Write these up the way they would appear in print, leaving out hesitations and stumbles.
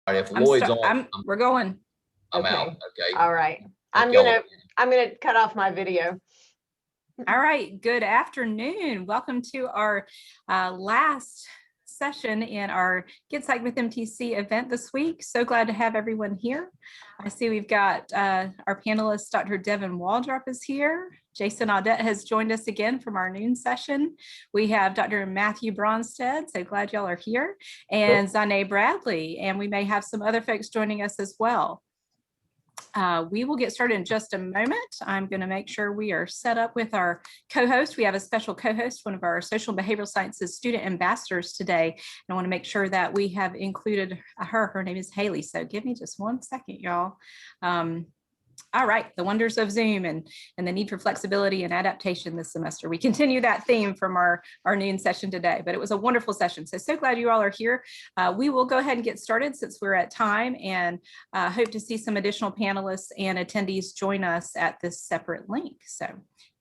All right, if Lloyd's on, We're going. I'm out. Okay. Okay. All right. Thank y'all. I'm gonna cut off my video. All right. Good afternoon. Welcome to our last session in our Get Psyched with MTC event this week. So glad to have everyone here. I see we've got our panelist, Dr. Devin Waldrop is here. Jason Audette has joined us again from our noon session. We have Dr. Matthew Bronsted, so glad y'all are here, and Zane Bradley, and we may have some other folks joining us as well. We will get started in just a moment. I'm going to make sure we are set up with our co-host. We have a special co-host, one of our social and behavioral sciences student ambassadors today. And I want to make sure that we have included her. Her name is Haley. So give me just 1 second, y'all. All right, the wonders of Zoom and the need for flexibility and adaptation this semester. We continue that theme from our noon session today, but it was a wonderful session. So glad you all are here. We will go ahead and get started since we're at time, and hope to see some additional panelists and attendees join us at this separate link. So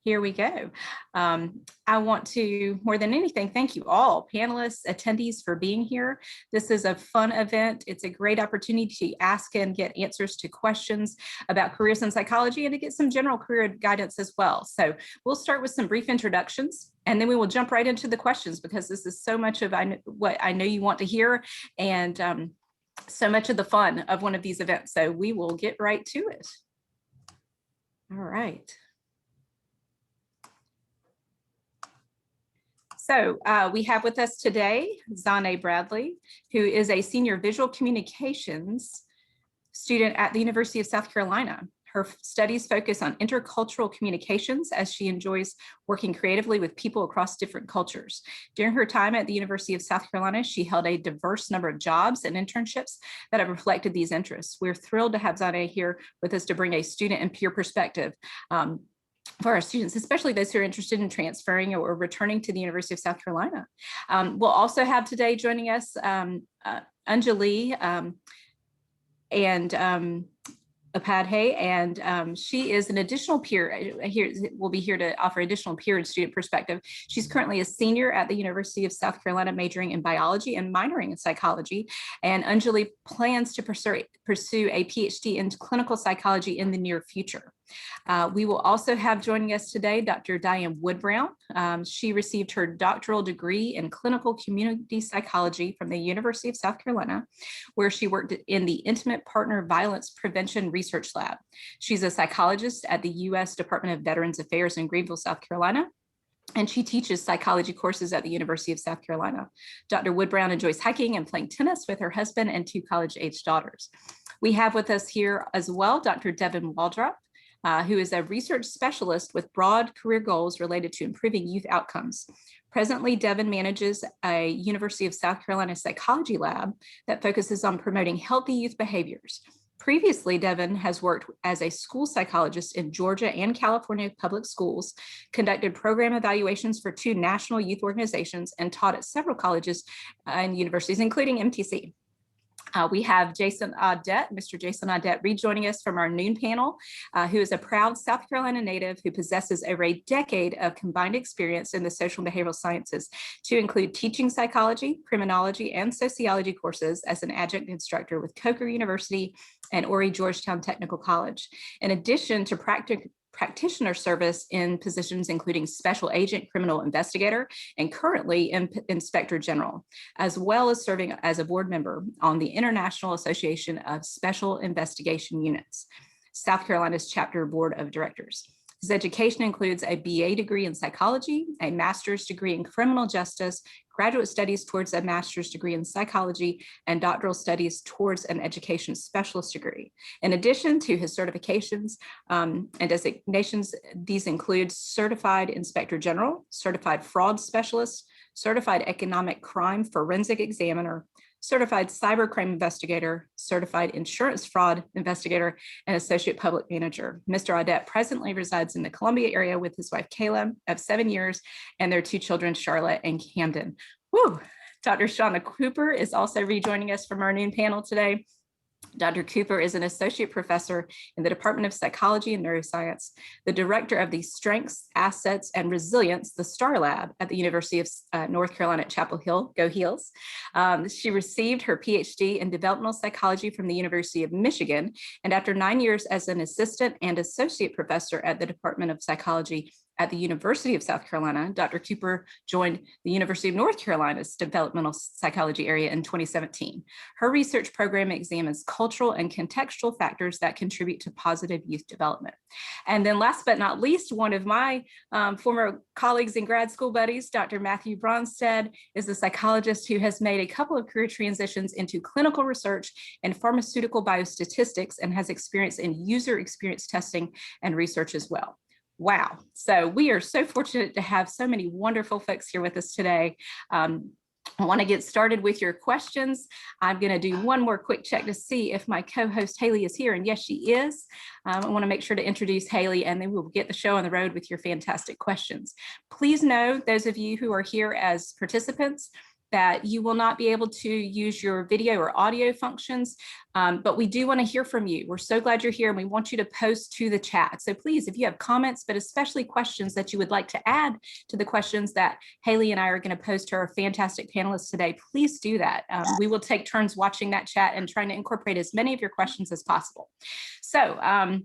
here we go. I want to, more than anything, thank you all, panelists, attendees, for being here. This is a fun event. It's a great opportunity to ask and get answers to questions about careers in psychology and to get some general career guidance as well. So we'll start with some brief introductions, and then we will jump right into the questions, because this is so much of what I know you want to hear, and so much of the fun of one of these events. So we will get right to it. All right. So we have with us today Zane Bradley, who is a senior visual communications student at the University of South Carolina. Her studies focus on intercultural communications, as she enjoys working creatively with people across different cultures. During her time at the University of South Carolina, she held a diverse number of jobs and internships that have reflected these interests. We're thrilled to have Zane here with us to bring a student and peer perspective for our students, especially those who are interested in transferring or returning to the University of South Carolina. We'll also have today joining us Anjali and Upadhyay, and she is an additional peer here. Will be here to offer additional peer and student perspective. She's currently a senior at the University of South Carolina, majoring in biology and minoring in psychology. And Anjali plans to pursue a PhD in clinical psychology in the near future. We will also have joining us today Dr. Diane Wood-Brown. She received her doctoral degree in clinical community psychology from the University of South Carolina, where she worked in the Intimate Partner Violence Prevention Research Lab. She's a psychologist at the U.S. Department of Veterans Affairs in Greenville, South Carolina, and she teaches psychology courses at the University of South Carolina. Dr. Wood-Brown enjoys hiking and playing tennis with her husband and 2 college-age daughters. We have with us here as well Dr. Devin Waldrop, who is a research specialist with broad career goals related to improving youth outcomes. Presently, Devin manages a University of South Carolina psychology lab that focuses on promoting healthy youth behaviors. Previously, Devin has worked as a school psychologist in Georgia and California public schools, conducted program evaluations for 2 national youth organizations, and taught at several colleges and universities, including MTC. We have Jason Audette, Mr. Jason Audette, rejoining us from our noon panel, who is a proud South Carolina native who possesses over a decade of combined experience in the social and behavioral sciences, to include teaching psychology, criminology, and sociology courses as an adjunct instructor with Coker University and Horry Georgetown Technical College. In addition to practitioner service in positions including special agent, criminal investigator, and currently inspector general, as well as serving as a board member on the International Association of Special Investigation Units, South Carolina's chapter board of directors. His education includes a BA degree in psychology, a master's degree in criminal justice, graduate studies towards a master's degree in psychology, and doctoral studies towards an education specialist degree. In addition to his certifications and designations, these include Certified Inspector General, Certified Fraud Specialist, Certified Economic Crime Forensic Examiner, Certified Cybercrime Investigator, Certified Insurance Fraud Investigator, and Associate Public Manager. Mr. Audette presently resides in the Columbia area with his wife, Kayla, of 7 years, and their 2 children, Charlotte and Camden. Woo! Dr. Shauna Cooper is also rejoining us from our noon panel today. Dr. Cooper is an associate professor in the Department of Psychology and Neuroscience, the director of the Strengths, Assets, and Resilience, the STAR Lab at the University of North Carolina at Chapel Hill, go Heels. She received her PhD in developmental psychology from the University of Michigan, and after 9 years as an assistant and associate professor at the Department of Psychology at the University of South Carolina, Dr. Cooper joined the University of North Carolina's developmental psychology area in 2017. Her research program examines cultural and contextual factors that contribute to positive youth development. And then last but not least, one of my former colleagues and grad school buddies, Dr. Matthew Bronsted, is a psychologist who has made a couple of career transitions into clinical research and pharmaceutical biostatistics and has experience in user experience testing and research as well. Wow. So we are so fortunate to have so many wonderful folks here with us today. I want to get started with your questions. I'm going to do one more quick check to see if my co-host Haley is here. And yes, she is. I want to make sure to introduce Haley, and then we'll get the show on the road with your fantastic questions. Please know, those of you who are here as participants, that you will not be able to use your video or audio functions, but we do want to hear from you. We're so glad you're here, and we want you to post to the chat. So please, if you have comments, but especially questions that you would like to add to the questions that Haley and I are going to post to our fantastic panelists today, please do that. We will take turns watching that chat and trying to incorporate as many of your questions as possible. So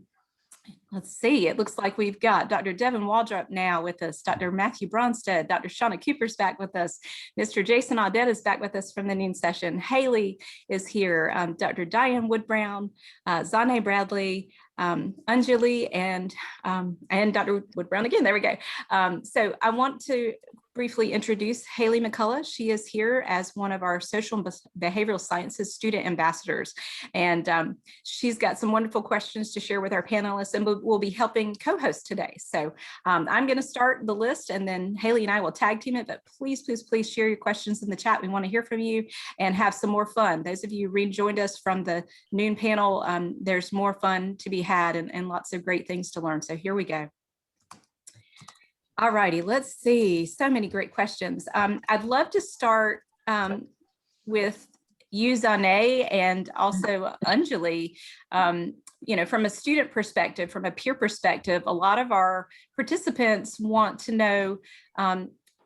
let's see, it looks like we've got Dr. Devin Waldrop now with us, Dr. Matthew Bronsted, Dr. Shauna Cooper's back with us, Mr. Jason Audette is back with us from the noon session, Haley is here, Dr. Diane Wood-Brown, Zane Bradley, Anjali, and Dr. Wood-Brown again, there we go. So I want to briefly introduce Haley McCullough. She is here as one of our social and behavioral sciences student ambassadors. And she's got some wonderful questions to share with our panelists, and we'll be helping co-host today. So I'm going to start the list, and then Haley and I will tag team it, but please, please, please share your questions in the chat. We want to hear from you and have some more fun. Those of you who rejoined us from the noon panel, there's more fun to be had and lots of great things to learn. So here we go. All righty, let's see. So many great questions. I'd love to start with you, Zane, and also Anjali. You know, from a student perspective, from a peer perspective, a lot of our participants want to know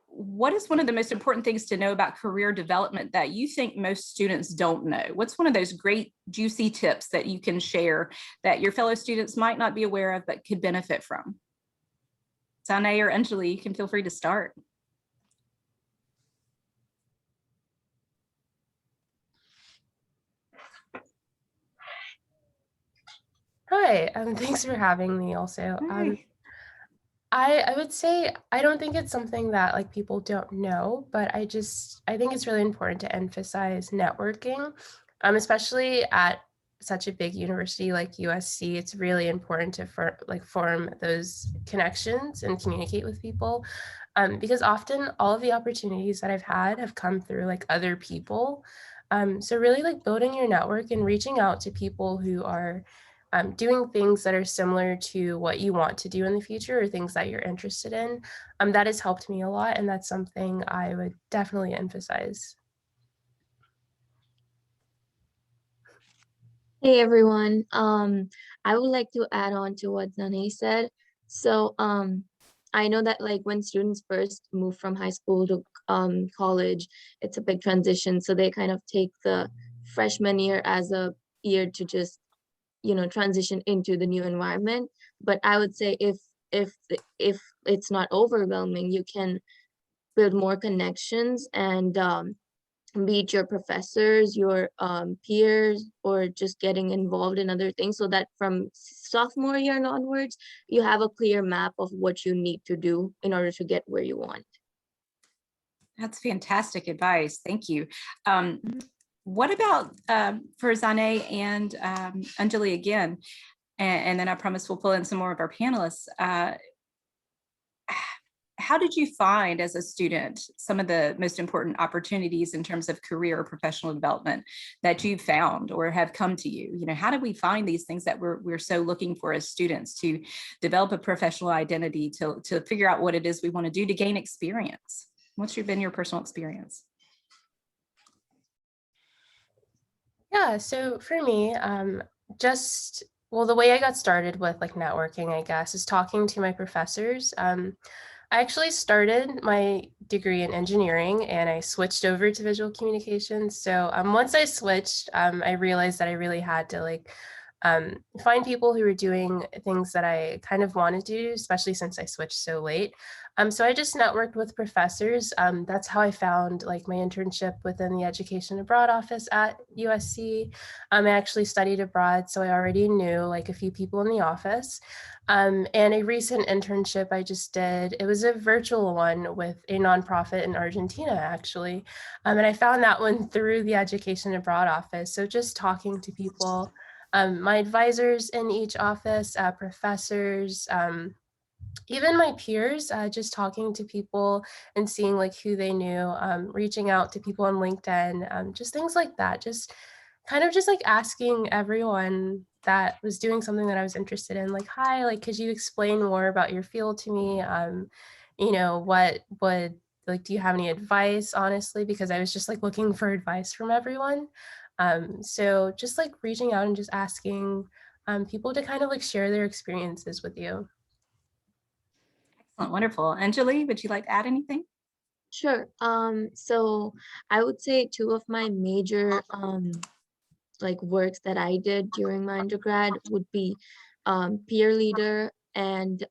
what is one of the most important things to know about career development that you think most students don't know? What's one of those great juicy tips that you can share that your fellow students might not be aware of but could benefit from? Zane or Anjali, you can feel free to start. Hi, thanks for having me also. I would say I don't think it's something that like people don't know, but I think it's really important to emphasize networking, especially at such a big university like USC. It's really important to form those connections and communicate with people, because often all of the opportunities that I've had have come through like other people. So really like building your network and reaching out to people who are doing things that are similar to what you want to do in the future or things that you're interested in. That has helped me a lot, and that's something I would definitely emphasize. Hey everyone. I would like to add on to what Zane said. So I know that like when students first move from high school to college, it's a big transition. So they kind of take the freshman year as a year to just, you know, transition into the new environment. But I would say if it's not overwhelming, you can build more connections and meet your professors, your peers, or just getting involved in other things so that from sophomore year and onwards, you have a clear map of what you need to do in order to get where you want. That's fantastic advice. Thank you. What about for Zane and Anjali again, and then I promise we'll pull in some more of our panelists. How did you find as a student some of the most important opportunities in terms of career or professional development that you've found or have come to you? You know, how do we find these things that we're so looking for as students to develop a professional identity, to figure out what it is we want to do to gain experience? What's been your personal experience? Yeah, so for me, just well, the way I got started with like networking, I guess, is talking to my professors. I actually started my degree in engineering and I switched over to visual communications. So once I switched, I realized that I really had to like find people who were doing things that I kind of wanted to do, especially since I switched so late. So I just networked with professors. That's how I found like my internship within the Education Abroad office at USC. I actually studied abroad, so I already knew like a few people in the office. And a recent internship I just did, it was a virtual one with a nonprofit in Argentina, actually. And I found that one through the Education Abroad office. So just talking to people, my advisors in each office, professors, even my peers, just talking to people and seeing like who they knew, reaching out to people on LinkedIn, just things like that. Just kind of just like asking everyone that was doing something that I was interested in, like, hi, like, could you explain more about your field to me? What would like, do you have any advice, honestly? Because I was just like looking for advice from everyone. So just like reaching out and just asking people to kind of like share their experiences with you. Excellent, wonderful. Anjali, would you like to add anything? Sure. So I would say two of my major like works that I did during my undergrad would be peer leader and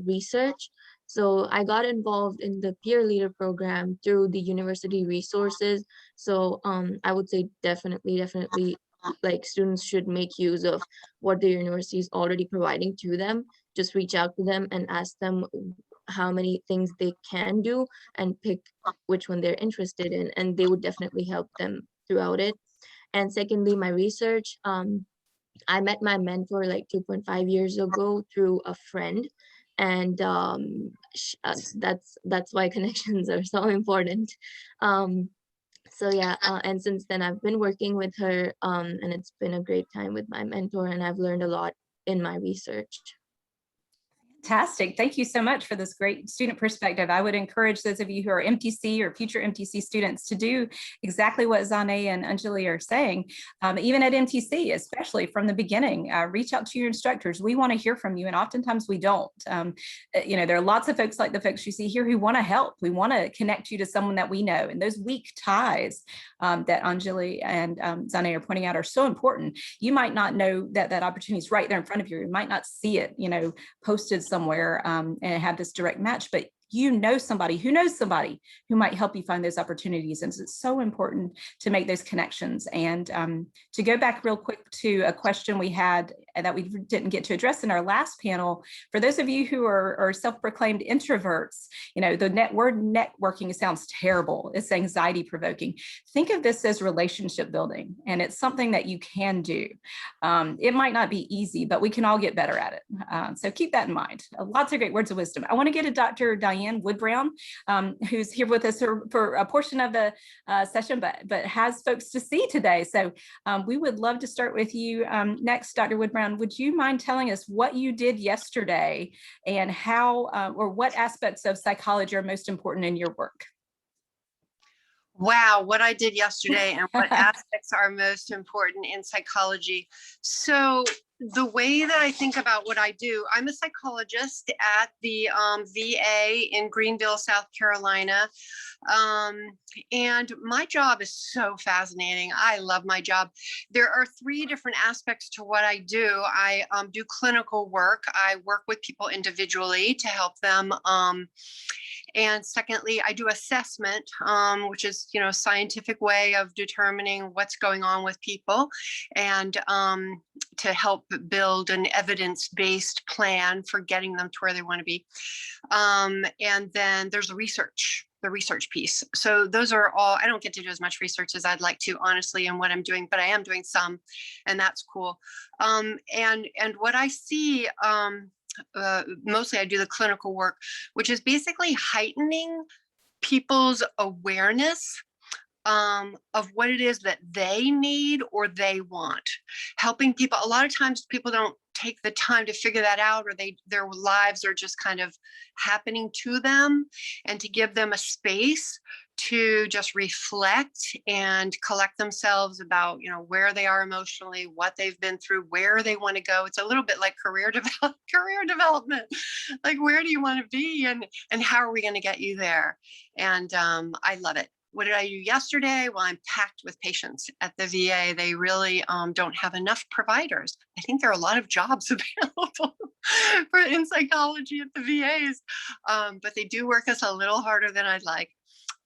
research. So I got involved in the peer leader program through the university resources. So I would say definitely like students should make use of what the university is already providing to them. Just reach out to them and ask them how many things they can do and pick which one they're interested in, and they would definitely help them throughout it. And secondly, my research, I met my mentor like 2.5 years ago through a friend. And that's why connections are so important. Um, so yeah, and since then I've been working with her, and it's been a great time with my mentor, and I've learned a lot in my research. Fantastic. Thank you so much for this great student perspective. I would encourage those of you who are MTC or future MTC students to do exactly what Zane and Anjali are saying. Even at MTC, especially from the beginning, reach out to your instructors. We want to hear from you, and oftentimes we don't. There are lots of folks like the folks you see here who want to help. We want to connect you to someone that we know, and those weak ties that Anjali and Zane are pointing out are so important. You might not know that that opportunity is right there in front of you. You might not see it, posted somewhere and have this direct match, but you know somebody who might help you find those opportunities. And so it's so important to make those connections. And to go back real quick to a question we had that we didn't get to address in our last panel, for those of you who are self-proclaimed introverts, the word networking sounds terrible. It's anxiety provoking. Think of this as relationship building, and it's something that you can do. It might not be easy, but we can all get better at it. So keep that in mind. Lots of great words of wisdom. I want to get to Dr. Diane Wood-Brown, who's here with us for a portion of the session, but has folks to see today. So we would love to start with you next, Dr. Wood-Brown. Would you mind telling us what you did yesterday and how or what aspects of psychology are most important in your work? Wow, what I did yesterday and what aspects are most important in psychology. So the way that I think about what I do, I'm a psychologist at the VA in Greenville, South Carolina. And my job is so fascinating. I love my job. There are three different aspects to what I do. I do clinical work. I work with people individually to help them. And secondly, I do assessment, which is, a scientific way of determining what's going on with people, and to help build an evidence-based plan for getting them to where they want to be. And then there's the research piece. So those are all, I don't get to do as much research as I'd like to, honestly, in what I'm doing, but I am doing some, and that's cool. And what I see, mostly I do the clinical work, which is basically heightening people's awareness of what it is that they need or they want. Helping people, a lot of times people don't take the time to figure that out, or their lives are just kind of happening to them, and to give them a space to just reflect and collect themselves about, where they are emotionally, what they've been through, where they want to go. It's a little bit like career development. Like, where do you want to be, and how are we going to get you there? And I love it. What did I do yesterday? Well, I'm packed with patients at the VA. They really don't have enough providers. I think there are a lot of jobs available in psychology at the VAs, but they do work us a little harder than I'd like.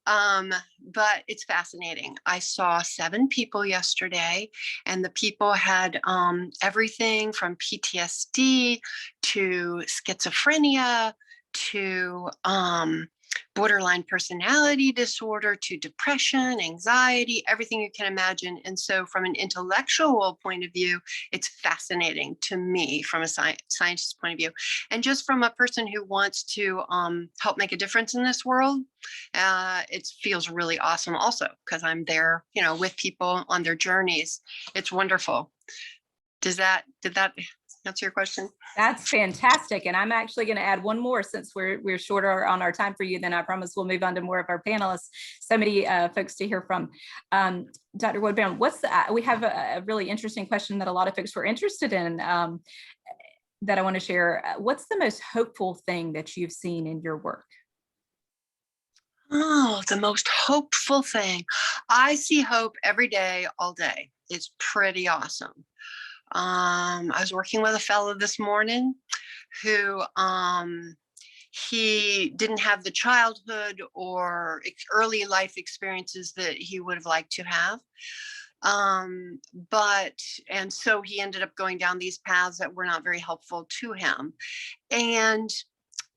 But it's fascinating. I saw 7 people yesterday, and the people had everything from PTSD to schizophrenia to borderline personality disorder to depression, anxiety, everything you can imagine. And so from an intellectual point of view, it's fascinating to me from a scientist's point of view. And just from a person who wants to help make a difference in this world, it feels really awesome also, because I'm there, with people on their journeys. It's wonderful. Did that answer your question? That's fantastic. And I'm actually going to add one more, since we're shorter on our time for you. Then I promise we'll move on to more of our panelists. So many folks to hear from. Dr. Woodbound, we have a really interesting question that a lot of folks were interested in that I want to share. What's the most hopeful thing that you've seen in your work? Oh, the most hopeful thing. I see hope every day, all day. It's pretty awesome. I was working with a fellow this morning who he didn't have the childhood or early life experiences that he would have liked to have. And so he ended up going down these paths that were not very helpful to him. And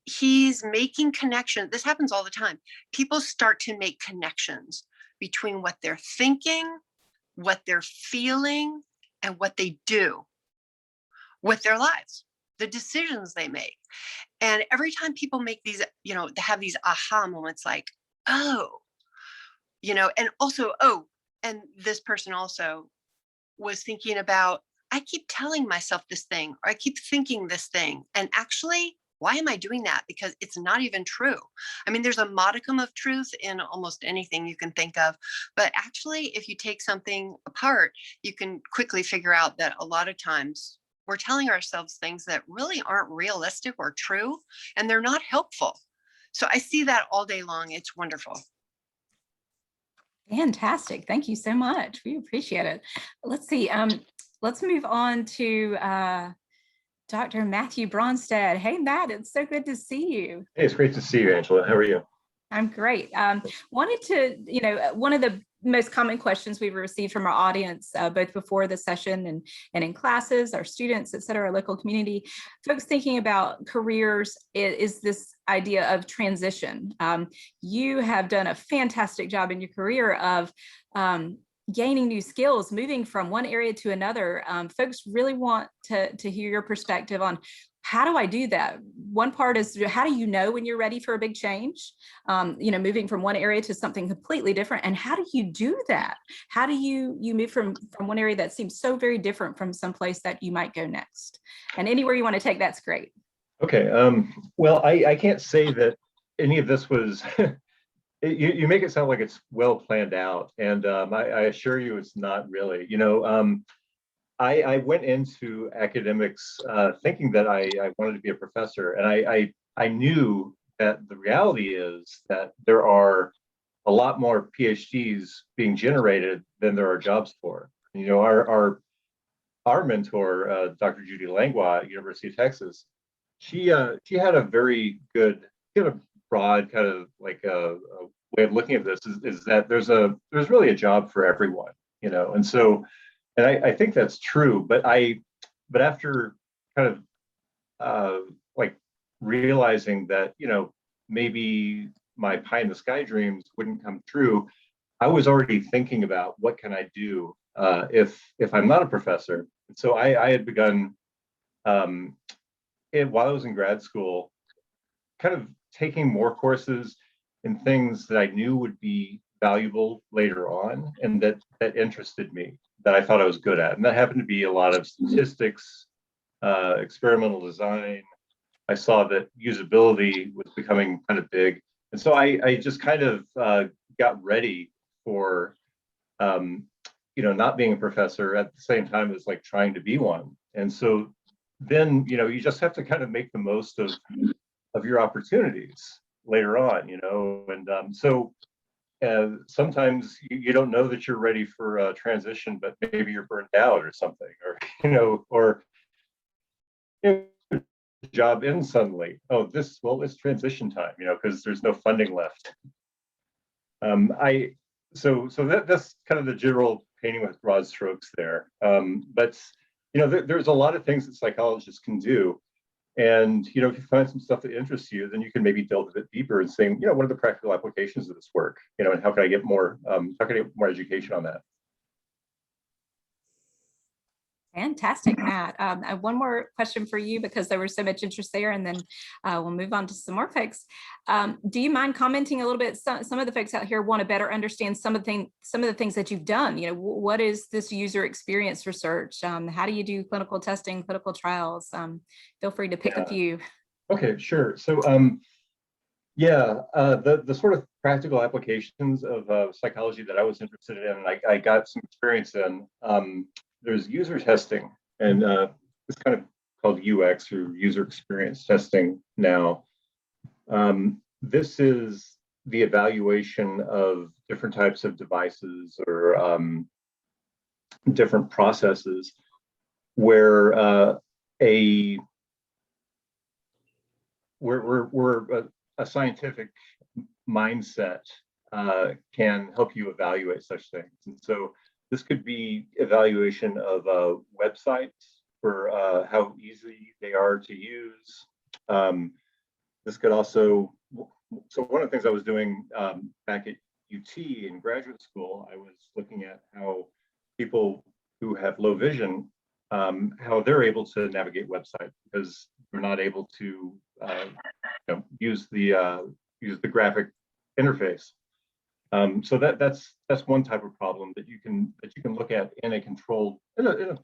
he's making connections. This happens all the time. People start to make connections between what they're thinking, what they're feeling, and what they do with their lives, the decisions they make. And every time people make these, they have these aha moments like, oh, and also, and this person also was thinking about, I keep telling myself this thing, or I keep thinking this thing. And actually, why am I doing that? Because it's not even true. I mean, there's a modicum of truth in almost anything you can think of. But actually, if you take something apart, you can quickly figure out that a lot of times we're telling ourselves things that really aren't realistic or true, and they're not helpful. So I see that all day long. It's wonderful. Fantastic. Thank you so much. We appreciate it. Let's see. Let's move on to Dr. Matthew Bronsted. Hey, Matt, it's so good to see you. Hey, it's great to see you, Angela. How are you? I'm great. Wanted to, one of the most common questions we've received from our audience, both before the session and in classes, our students, et cetera, our local community, folks thinking about careers, is this idea of transition. You have done a fantastic job in your career of gaining new skills, moving from one area to another. Folks really want to hear your perspective on, how do I do that? One part is, how do you know when you're ready for a big change? Moving from one area to something completely different. And how do you do that? How do you move from one area that seems so very different from someplace that you might go next? And anywhere you want to take, that's great. Okay. Well, I can't say that any of this was, you make it sound like it's well planned out. And I assure you it's not really. I went into academics thinking that I wanted to be a professor, and I knew that the reality is that there are a lot more PhDs being generated than there are jobs for. Our mentor, Dr. Judy Langlois at University of Texas, she had a very good, kind of broad kind of like a way of looking at this is that there's really a job for everyone, and so. And I think that's true, but after kind of like realizing that, maybe my pie in the sky dreams wouldn't come true, I was already thinking about what can I do if I'm not a professor. And so I had begun while I was in grad school, kind of taking more courses in things that I knew would be valuable later on and that interested me, that I thought I was good at. And that happened to be a lot of statistics, experimental design. I saw that usability was becoming kind of big. And so I just kind of got ready for, not being a professor at the same time as like trying to be one. And so then, you just have to kind of make the most of your opportunities later on, and so sometimes you don't know that you're ready for a transition, but maybe you're burnt out or something, or, or job ends suddenly. Oh, it's transition time, because there's no funding left. That's kind of the general painting with broad strokes there. But there's a lot of things that psychologists can do. And if you find some stuff that interests you, then you can maybe delve a bit deeper and saying, what are the practical applications of this work? And how can I get more education on that? Fantastic, Matt. I have one more question for you because there was so much interest there, and then we'll move on to some more folks. Do you mind commenting a little bit? Some of the folks out here want to better understand some of the things that you've done. What is this user experience research? How do you do clinical testing, clinical trials? Feel free to pick a few. Okay, sure. So the sort of practical applications of psychology that I was interested in, and I got some experience in. There's user testing, and it's kind of called UX, or user experience testing now. This is the evaluation of different types of devices or different processes where a scientific mindset can help you evaluate such things. And so this could be evaluation of websites for how easy they are to use. This could also, so one of the things I was doing back at UT in graduate school, I was looking at how people who have low vision, how they're able to navigate websites because they're not able to use the graphic interface. So that's one type of problem that you can look at in a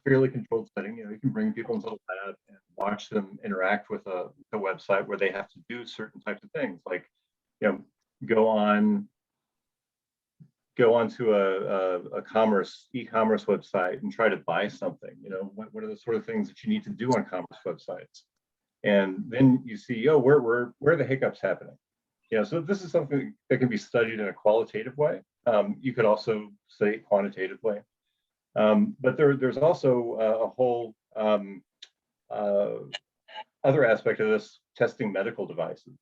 fairly controlled setting. You can bring people into the lab and watch them interact with a website where they have to do certain types of things, like go onto a e-commerce website and try to buy something. What are the sort of things that you need to do on commerce websites? And then you see, where are the hiccups happening? So this is something that can be studied in a qualitative way. You could also study it quantitatively. But there's also a whole other aspect of this, testing medical devices.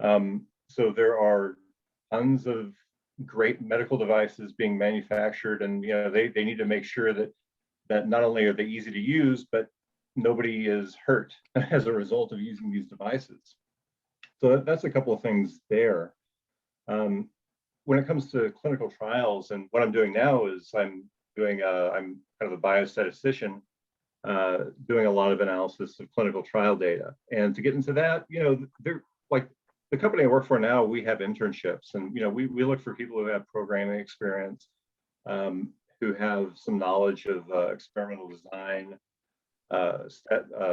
So there are tons of great medical devices being manufactured, and they need to make sure that not only are they easy to use, but nobody is hurt as a result of using these devices. So that's a couple of things there. When it comes to clinical trials, and what I'm doing now is I'm kind of a biostatistician, doing a lot of analysis of clinical trial data. And to get into that, they're like the company I work for now, we have internships, and we look for people who have programming experience, who have some knowledge of experimental design,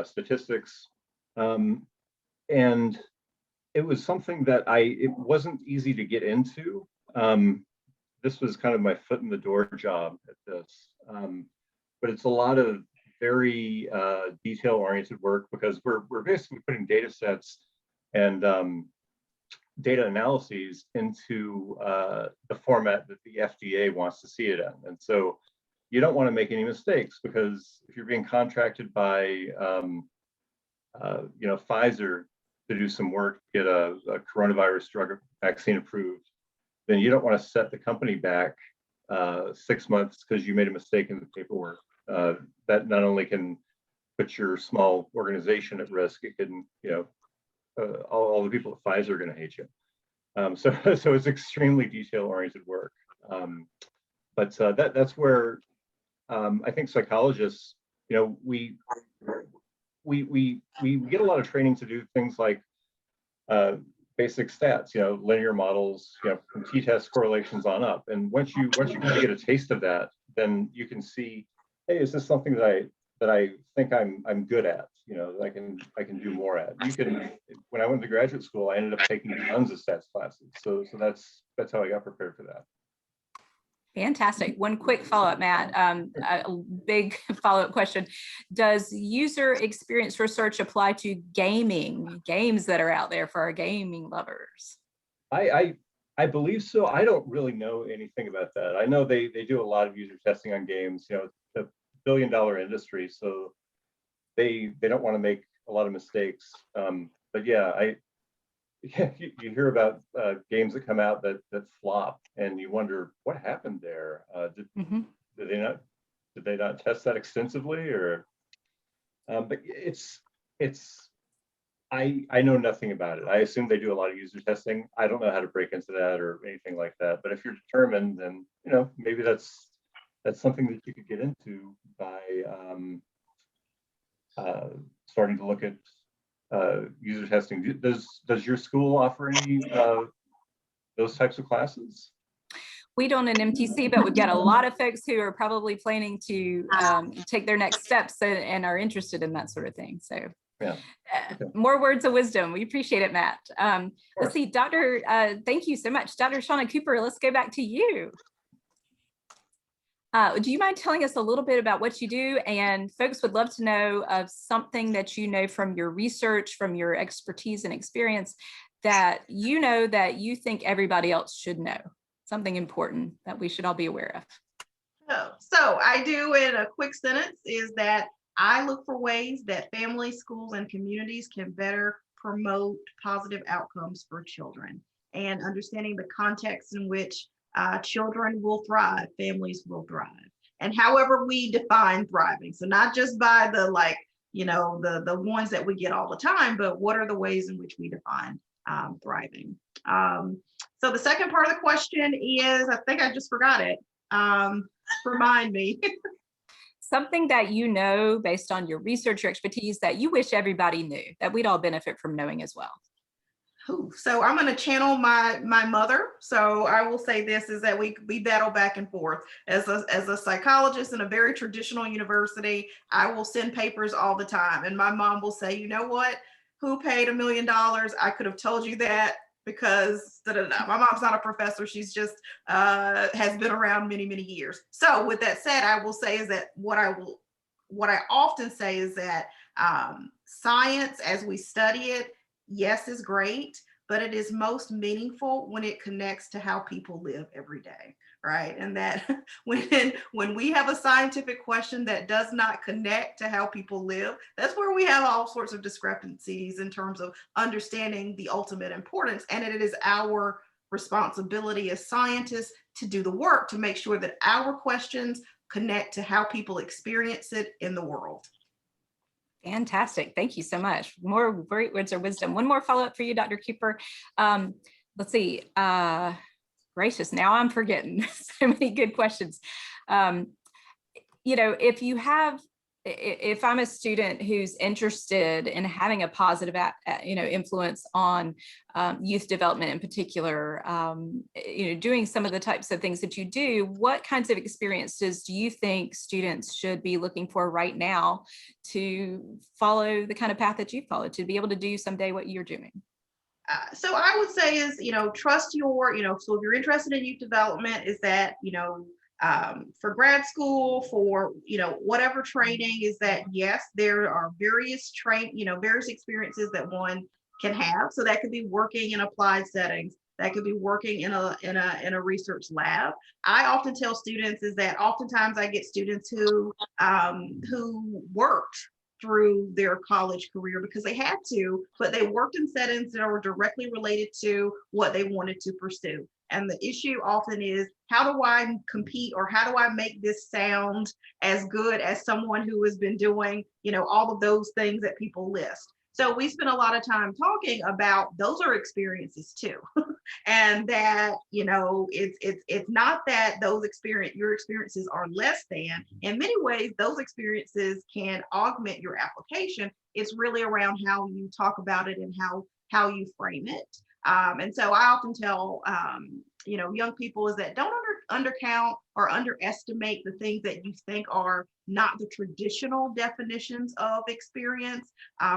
statistics, and it was something that it wasn't easy to get into. This was kind of my foot in the door job at this, but it's a lot of very detail-oriented work because we're basically putting data sets and data analyses into the format that the FDA wants to see it in. And so you don't want to make any mistakes, because if you're being contracted by Pfizer to do some work, get a coronavirus drug vaccine approved, then you don't want to set the company back 6 months because you made a mistake in the paperwork. That not only can put your small organization at risk, it can, all the people at Pfizer are going to hate you. So it's extremely detail-oriented work. But that's where I think psychologists, we get a lot of training to do things like basic stats, linear models, from t-test correlations on up. And once you kind of get a taste of that, then you can see, hey, is this something that that I think I'm good at, that I can do more at. When I went to graduate school, I ended up taking tons of stats classes. So that's how I got prepared for that. Fantastic. One quick follow-up, Matt. A big follow-up question. Does user experience research apply to games that are out there for our gaming lovers? I believe so. I don't really know anything about that. I know they do a lot of user testing on games. It's a billion-dollar industry, so they don't want to make a lot of mistakes. But yeah, you hear about games that come out that flop, and you wonder what happened there. Did they not test that extensively, or? But I know nothing about it. I assume they do a lot of user testing. I don't know how to break into that or anything like that. But if you're determined, then maybe that's something that you could get into by starting to look at user testing. Does your school offer any those types of classes? We don't in MTC, but we've got a lot of folks who are probably planning to take their next steps and are interested in that sort of thing. So yeah. Okay. More words of wisdom. We appreciate it, Matt. Let's see, Dr. Thank you so much. Dr. Shauna Cooper, let's go back to you. Do you mind telling us a little bit about what you do? And folks would love to know of something that you know from your research, from your expertise and experience that that you think everybody else should know, something important that we should all be aware of. So I do in a quick sentence is that I look for ways that families, schools, and communities can better promote positive outcomes for children, and understanding the context in which children will thrive, families will thrive, and however we define thriving. So not just by the the ones that we get all the time, but what are the ways in which we define thriving? So the second part of the question is, I think I just forgot it. Remind me. Something that based on your research or expertise that you wish everybody knew, that we'd all benefit from knowing as well. So I'm going to channel my mother. So I will say this is that we battle back and forth. As a psychologist in a very traditional university, I will send papers all the time. And my mom will say, you know what? Who paid $1 million? I could have told you that because my mom's not a professor. She's just has been around many, many years. So with that said, I will say is that what I often say is that science as we study it, yes, is great, but it is most meaningful when it connects to how people live every day, right? And that when we have a scientific question that does not connect to how people live, that's where we have all sorts of discrepancies in terms of understanding the ultimate importance. And it is our responsibility as scientists to do the work to make sure that our questions connect to how people experience it in the world. Fantastic. Thank you so much. More great words of wisdom. One more follow-up for you, Dr. Cooper. Let's see. Gracious, now I'm forgetting so many good questions. If I'm a student who's interested in having a positive, influence on youth development in particular, doing some of the types of things that you do, what kinds of experiences do you think students should be looking for right now to follow the kind of path that you followed, to be able to do someday what you're doing? So I would say is, trust your, so if you're interested in youth development, is that, for grad school, for, whatever training, is that, yes, there are various various experiences that one can have. So that could be working in applied settings. That could be working in a research lab. I often tell students is that oftentimes I get students who worked through their college career because they had to, but they worked in settings that were directly related to what they wanted to pursue. And the issue often is, how do I compete, or how do I make this sound as good as someone who has been doing, all of those things that people list? So we spend a lot of time talking about those are experiences too. And that, it's not that your experiences are less than. In many ways, those experiences can augment your application. It's really around how you talk about it and how you frame it. And so I often tell, young people is that undercount or underestimate the things that you think are not the traditional definitions of experience,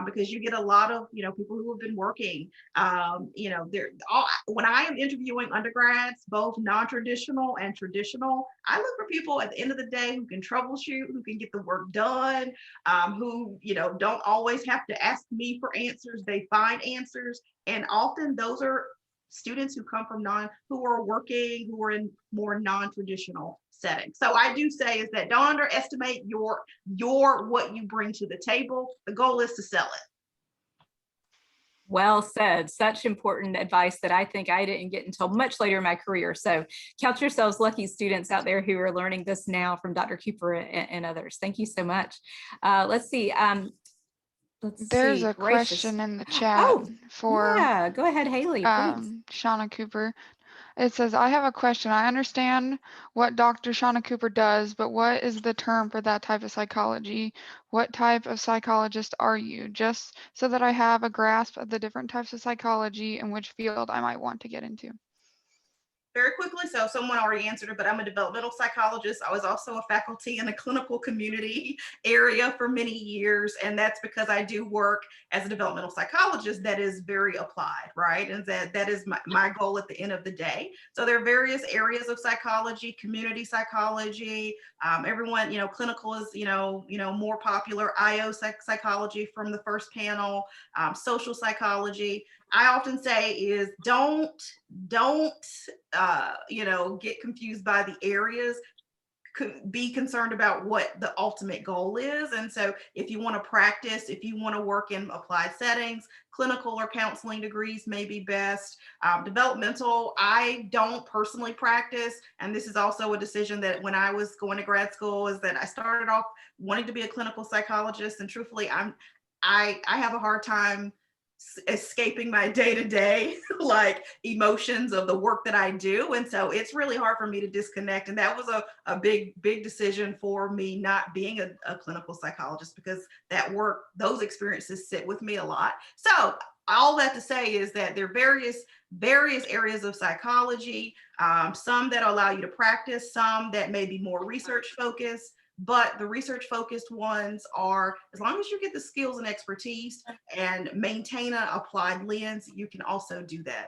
because you get a lot of, people who have been working, they're all, when I am interviewing undergrads, both non-traditional and traditional, I look for people at the end of the day who can troubleshoot, who can get the work done, who, don't always have to ask me for answers, they find answers. And often those are students who come from who are working, who are in more non-traditional settings. So I do say is that don't underestimate your what you bring to the table. The goal is to sell it. Well said. Such important advice that I think I didn't get until much later in my career. So count yourselves lucky, students out there who are learning this now from Dr. Cooper and others. Thank you so much. Let's see. There's a Gracious. question in the chat Oh, for yeah, go ahead, Haley, please. Shauna Cooper. It says, I have a question. I understand what Dr. Shauna Cooper does, but what is the term for that type of psychology? What type of psychologist are you? Just so that I have a grasp of the different types of psychology and which field I might want to get into. Very quickly, so someone already answered it, but I'm a developmental psychologist. I was also a faculty in the clinical community area for many years, and that's because I do work as a developmental psychologist that is very applied, right? And that is my goal at the end of the day. So there are various areas of psychology, community psychology, everyone, clinical is, more popular, IO psychology from the first panel, social psychology. I often say is don't get confused by the areas. Be concerned about what the ultimate goal is. And so if you want to practice, if you want to work in applied settings, clinical or counseling degrees may be best. Developmental, I don't personally practice. And this is also a decision that when I was going to grad school is that I started off wanting to be a clinical psychologist. And truthfully, I have a hard time escaping my day-to-day like emotions of the work that I do. And so it's really hard for me to disconnect. And that was a big decision for me not being a clinical psychologist, because that work, those experiences sit with me a lot. So all that to say is that there are various areas of psychology, some that allow you to practice, some that may be more research focused. But the research focused ones are, as long as you get the skills and expertise and maintain an applied lens, you can also do that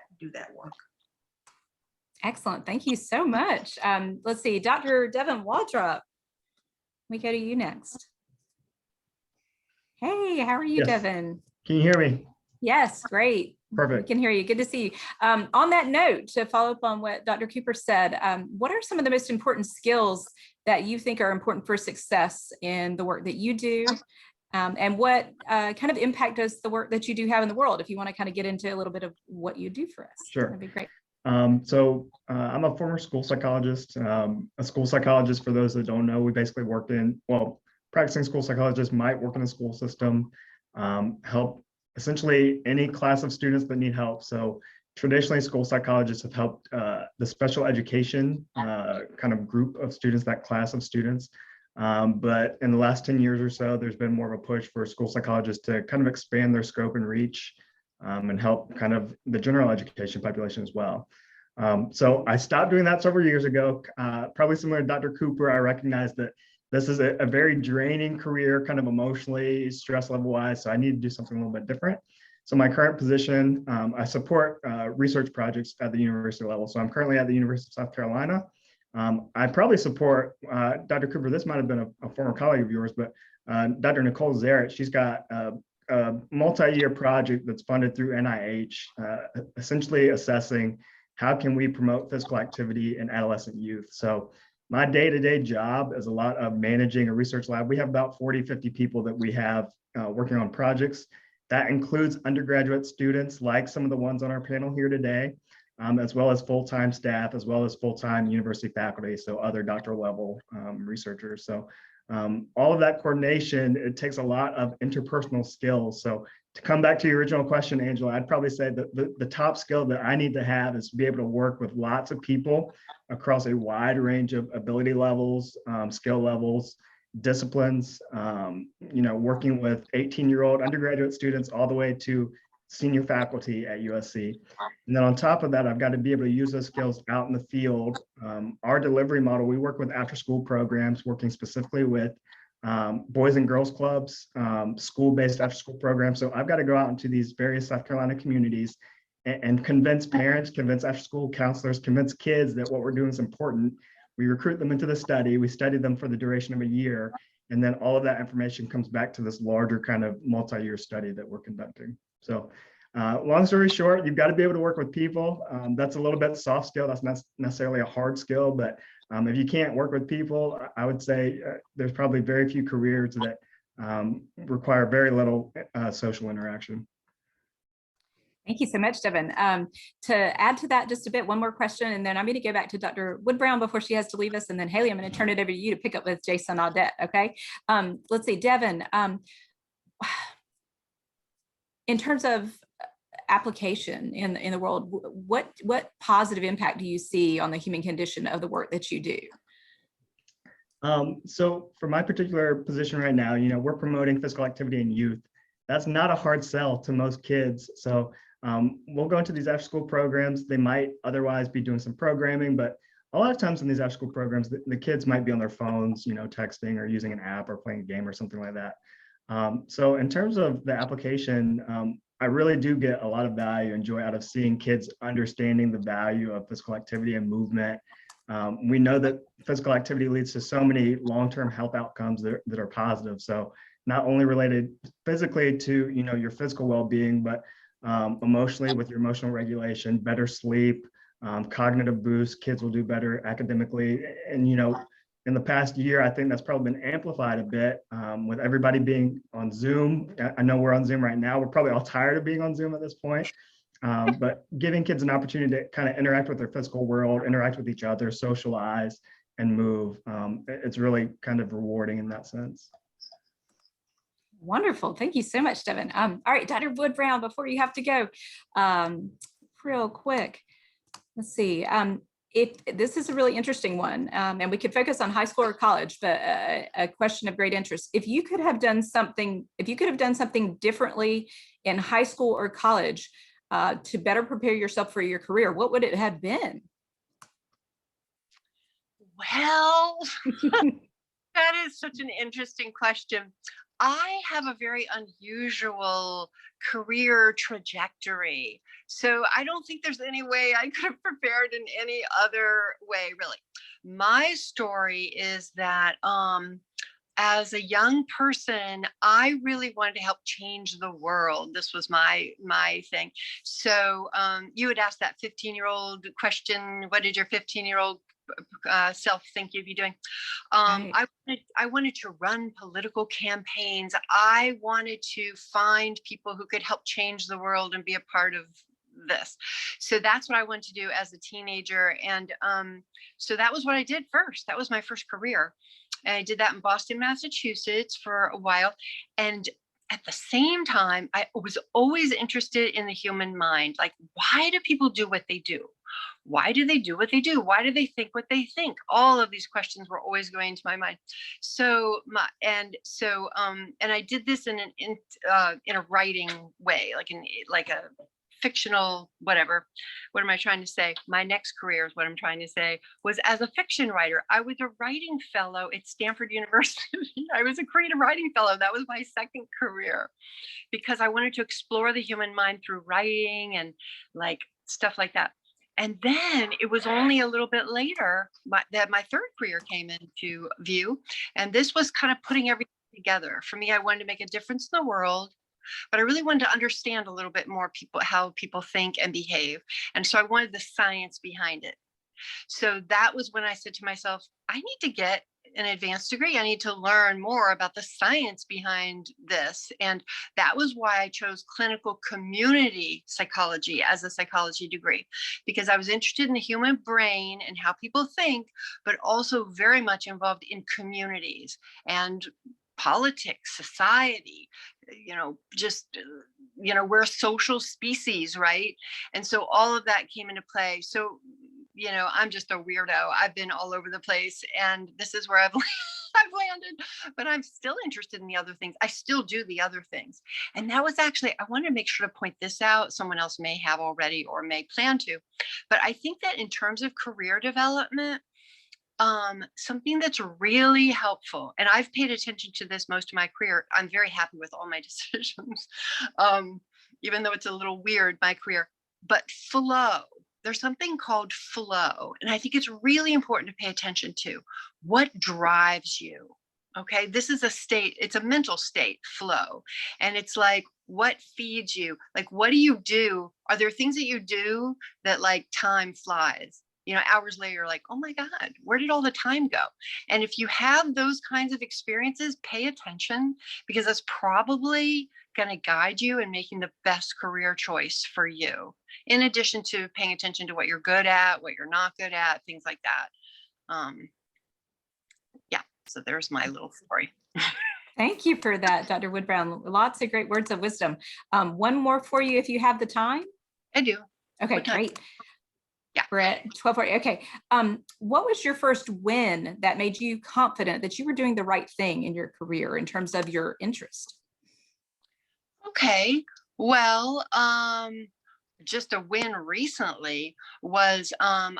work. Excellent. Thank you so much. Let's see, Dr. Devin Waldrop, we go to you next. Hey, how are you, Yes. Devin? Can you hear me? Yes, great. Perfect. We can hear you. Good to see you. On that note, to follow up on what Dr. Cooper said, what are some of the most important skills that you think are important for success in the work that you do? And what kind of impact does the work that you do have in the world? If you want to kind of get into a little bit of what you do for us. Sure. That'd be great. So I'm a former school psychologist. A school psychologist, for those that don't know, we basically worked practicing school psychologists might work in the school system, help essentially any class of students that need help. So traditionally, school psychologists have helped the special education kind of group of students, that class of students. But in the last 10 years or so, there's been more of a push for school psychologists to kind of expand their scope and reach and help kind of the general education population as well. So I stopped doing that several years ago, probably similar to Dr. Cooper. I recognized that this is a very draining career, kind of emotionally, stress level wise. So I need to do something a little bit different. So my current position, I support research projects at the university level. So I'm currently at the University of South Carolina. I probably support Dr. Cooper. This might have been a former colleague of yours, but Dr. Nicole Zarrett, she's got a multi-year project that's funded through NIH, essentially assessing how can we promote physical activity in adolescent youth. So my day-to-day job is a lot of managing a research lab. We have about 40, 50 people that we have working on projects. That includes undergraduate students, like some of the ones on our panel here today, as well as full-time staff, as well as full-time university faculty, so other doctoral level researchers. So all of that coordination, it takes a lot of interpersonal skills. So to come back to your original question, Angela, I'd probably say that the top skill that I need to have is to be able to work with lots of people across a wide range of ability levels, skill levels, disciplines, working with 18-year-old undergraduate students all the way to senior faculty at USC. And then on top of that, I've got to be able to use those skills out in the field. Our delivery model, we work with after-school programs, working specifically with boys and girls clubs, school-based after-school programs. So I've got to go out into these various South Carolina communities and convince parents, convince after-school counselors, convince kids that what we're doing is important. We recruit them into the study, we study them for the duration of a year, and then all of that information comes back to this larger kind of multi-year study that we're conducting. So long story short, you've got to be able to work with people. That's a little bit soft skill. That's not necessarily a hard skill, but if you can't work with people, I would say there's probably very few careers that require very little social interaction. Thank you so much, Devin. To add to that just a bit, one more question, and then I'm going to go back to Dr. Wood-Brown before she has to leave us. And then Haley, I'm going to turn it over to you to pick up with Jason Audette. Okay. Let's see, Devin, in terms of application in the world, what positive impact do you see on the human condition of the work that you do? So for my particular position right now, we're promoting physical activity in youth. That's not a hard sell to most kids. So we'll go into these after school programs. They might otherwise be doing some programming, but a lot of times in these after school programs, the kids might be on their phones, texting or using an app or playing a game or something like that. So in terms of the application, I really do get a lot of value and joy out of seeing kids understanding the value of physical activity and movement. We know that physical activity leads to so many long-term health outcomes that are positive. So not only related physically to your physical well-being, but emotionally with your emotional regulation, better sleep, cognitive boost. Kids will do better academically. And in the past year, I think that's probably been amplified a bit with everybody being on Zoom. I know we're on Zoom right now. We're probably all tired of being on Zoom at this point. But giving kids an opportunity to kind of interact with their physical world, interact with each other, socialize, and move, it's really kind of rewarding in that sense. Wonderful. Thank you so much, Devin. All right, Dr. Wood-Brown, before you have to go, real quick, let's see. This is a really interesting one, and we could focus on high school or college, but a question of great interest. If you could have done something differently in high school or college to better prepare yourself for your career, what would it have been? Well, that is such an interesting question. I have a very unusual career trajectory. So I don't think there's any way I could have prepared in any other way, really. My story is that as a young person, I really wanted to help change the world. This was my thing. So you had asked that 15-year-old question, what did your 15-year-old self think you'd be doing? Right. I wanted to run political campaigns. I wanted to find people who could help change the world and be a part of this. So that's what I wanted to do as a teenager. And so that was what I did first. That was my first career. And I did that in Boston, Massachusetts for a while. And at the same time, I was always interested in the human mind. Like, why do people do what they do? Why do they do what they do? Why do they think what they think? All of these questions were always going into my mind. And I did this in a writing way, like a fictional, whatever. What am I trying to say? My next career is what I'm trying to say, was as a fiction writer. I was a writing fellow at Stanford University. I was a creative writing fellow. That was my second career, because I wanted to explore the human mind through writing and like stuff like that. And then it was only a little bit later that my third career came into view. And this was kind of putting everything together. For me, I wanted to make a difference in the world, but I really wanted to understand a little bit more how people think and behave. And so I wanted the science behind it. So that was when I said to myself, I need to get an advanced degree. I need to learn more about the science behind this. And that was why I chose clinical community psychology as a psychology degree, because I was interested in the human brain and how people think, but also very much involved in communities and politics, society, we're a social species, right? And so all of that came into play. So I'm just a weirdo. I've been all over the place, and this is where I've I've landed, but I'm still interested in the other things. I still do the other things. And that was actually, I wanted to make sure to point this out. Someone else may have already or may plan to, but I think that in terms of career development, something that's really helpful, and I've paid attention to this most of my career. I'm very happy with all my decisions, even though it's a little weird, my career, but flow. There's something called flow. And I think it's really important to pay attention to what drives you. Okay. This is a state, it's a mental state, flow. And it's like, what feeds you? Like, what do you do? Are there things that you do that like time flies? Hours later, you're like, oh my God, where did all the time go? And if you have those kinds of experiences, pay attention, because that's probably going to guide you in making the best career choice for you, in addition to paying attention to what you're good at, what you're not good at, things like that. Yeah, so there's my little story. Thank you for that, Dr. Wood-Brown. Lots of great words of wisdom. One more for you if you have the time. I do. Okay, What time? great. Yeah. We're at 12:40. Okay. What was your first win that made you confident that you were doing the right thing in your career in terms of your interest? Okay. Well, just a win recently was I'm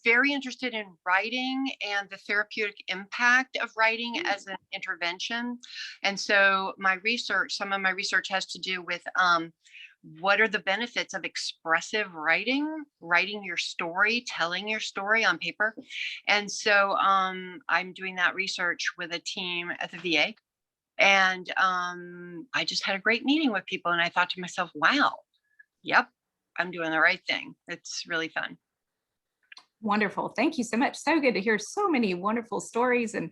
very interested in writing and the therapeutic impact of writing as an intervention. And so some of my research has to do with what are the benefits of expressive writing your story, telling your story on paper. And so I'm doing that research with a team at the VA. And I just had a great meeting with people, and I thought to myself, wow, yep, I'm doing the right thing. It's really fun. Wonderful. Thank you so much. So good to hear so many wonderful stories and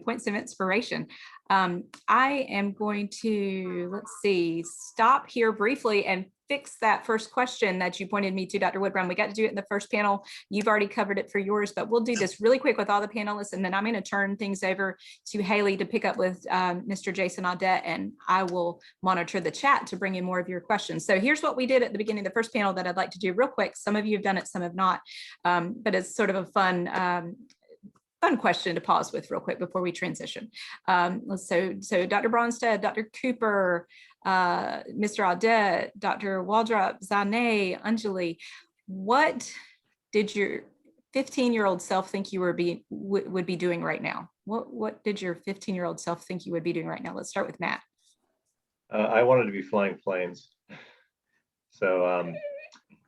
points of inspiration. I am going to, let's see, stop here briefly and fix that first question that you pointed me to, Dr. Wood-Brown. We got to do it in the first panel. You've already covered it for yours, but we'll do this really quick with all the panelists, and then I'm going to turn things over to Haley to pick up with Mr. Jason Audette, and I will monitor the chat to bring in more of your questions. So here's what we did at the beginning of the first panel that I'd like to do real quick. Some of you have done it, some have not, but it's sort of a fun question to pause with real quick before we transition. So Dr. Bronsted, Dr. Cooper, Mr. Audette, Dr. Waldrop, Zane, Anjali, what did your 15-year-old self think you would be doing right now? What did your 15-year-old self think you would be doing right now? Let's start with Matt. I wanted to be flying planes. So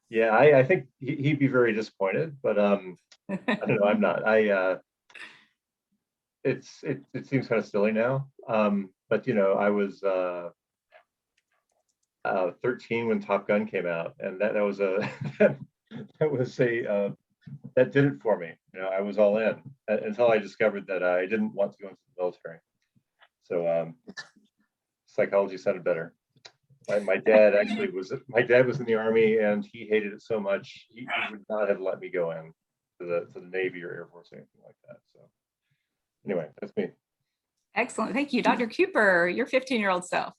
yeah, I think he'd be very disappointed, but I don't know, I'm not. It seems kind of silly now, but I was 13 when Top Gun came out, and that was that did it for me. I was all in until I discovered that I didn't want to go into the military. So psychology sounded better. My dad was in the Army, and he hated it so much he would not have let me go in to the Navy or Air Force or anything like that. So anyway, that's me. Excellent. Thank you. Dr. Cooper, your 15-year-old self.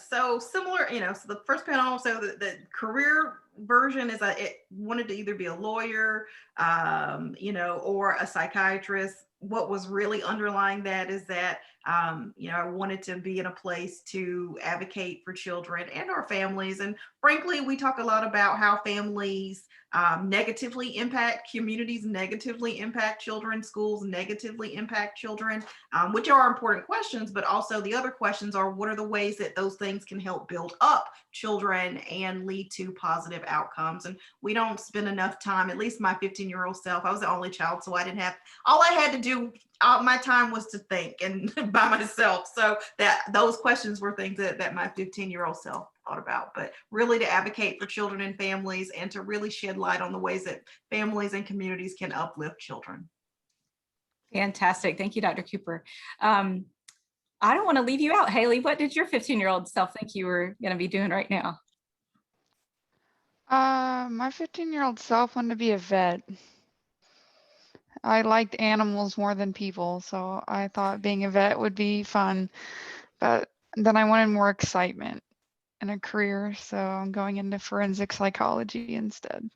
So similar, so the first panel, so the career version is it wanted to either be a lawyer, or a psychiatrist. What was really underlying that is that, I wanted to be in a place to advocate for children and our families. And frankly, we talk a lot about how families negatively impact communities, negatively impact children, schools negatively impact children, which are important questions, but also the other questions are, what are the ways that those things can help build up children and lead to positive outcomes? And we don't spend enough time, at least my 15-year-old self, I was the only child, so all I had to do, my time was to think and by myself. So those questions were things that my 15-year-old self thought about, but really to advocate for children and families and to really shed light on the ways that families and communities can uplift children. Fantastic. Thank you, Dr. Cooper. I don't want to leave you out. Haley, what did your 15-year-old self think you were going to be doing right now? My 15-year-old self wanted to be a vet. I liked animals more than people, so I thought being a vet would be fun, but then I wanted more excitement in a career, so I'm going into forensic psychology instead.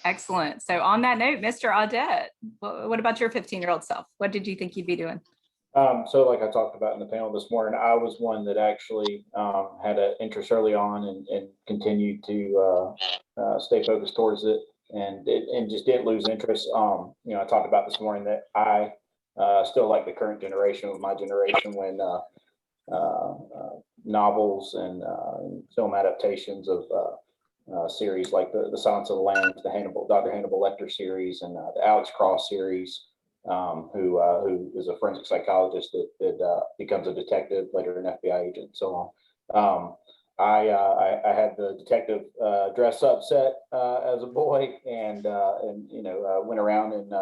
Excellent. So on that note, Mr. Audette, what about your 15-year-old self? What did you think you'd be doing? So like I talked about in the panel this morning, I was one that actually had an interest early on and continued to stay focused towards it and just didn't lose interest. I talked about this morning that I still like the current generation of my generation when novels and film adaptations of series like the Silence of the Lambs, the Dr. Hannibal Lecter series, and the Alex Cross series, who is a forensic psychologist that becomes a detective, later an FBI agent, and so on. I had the detective dress up set as a boy, and went around and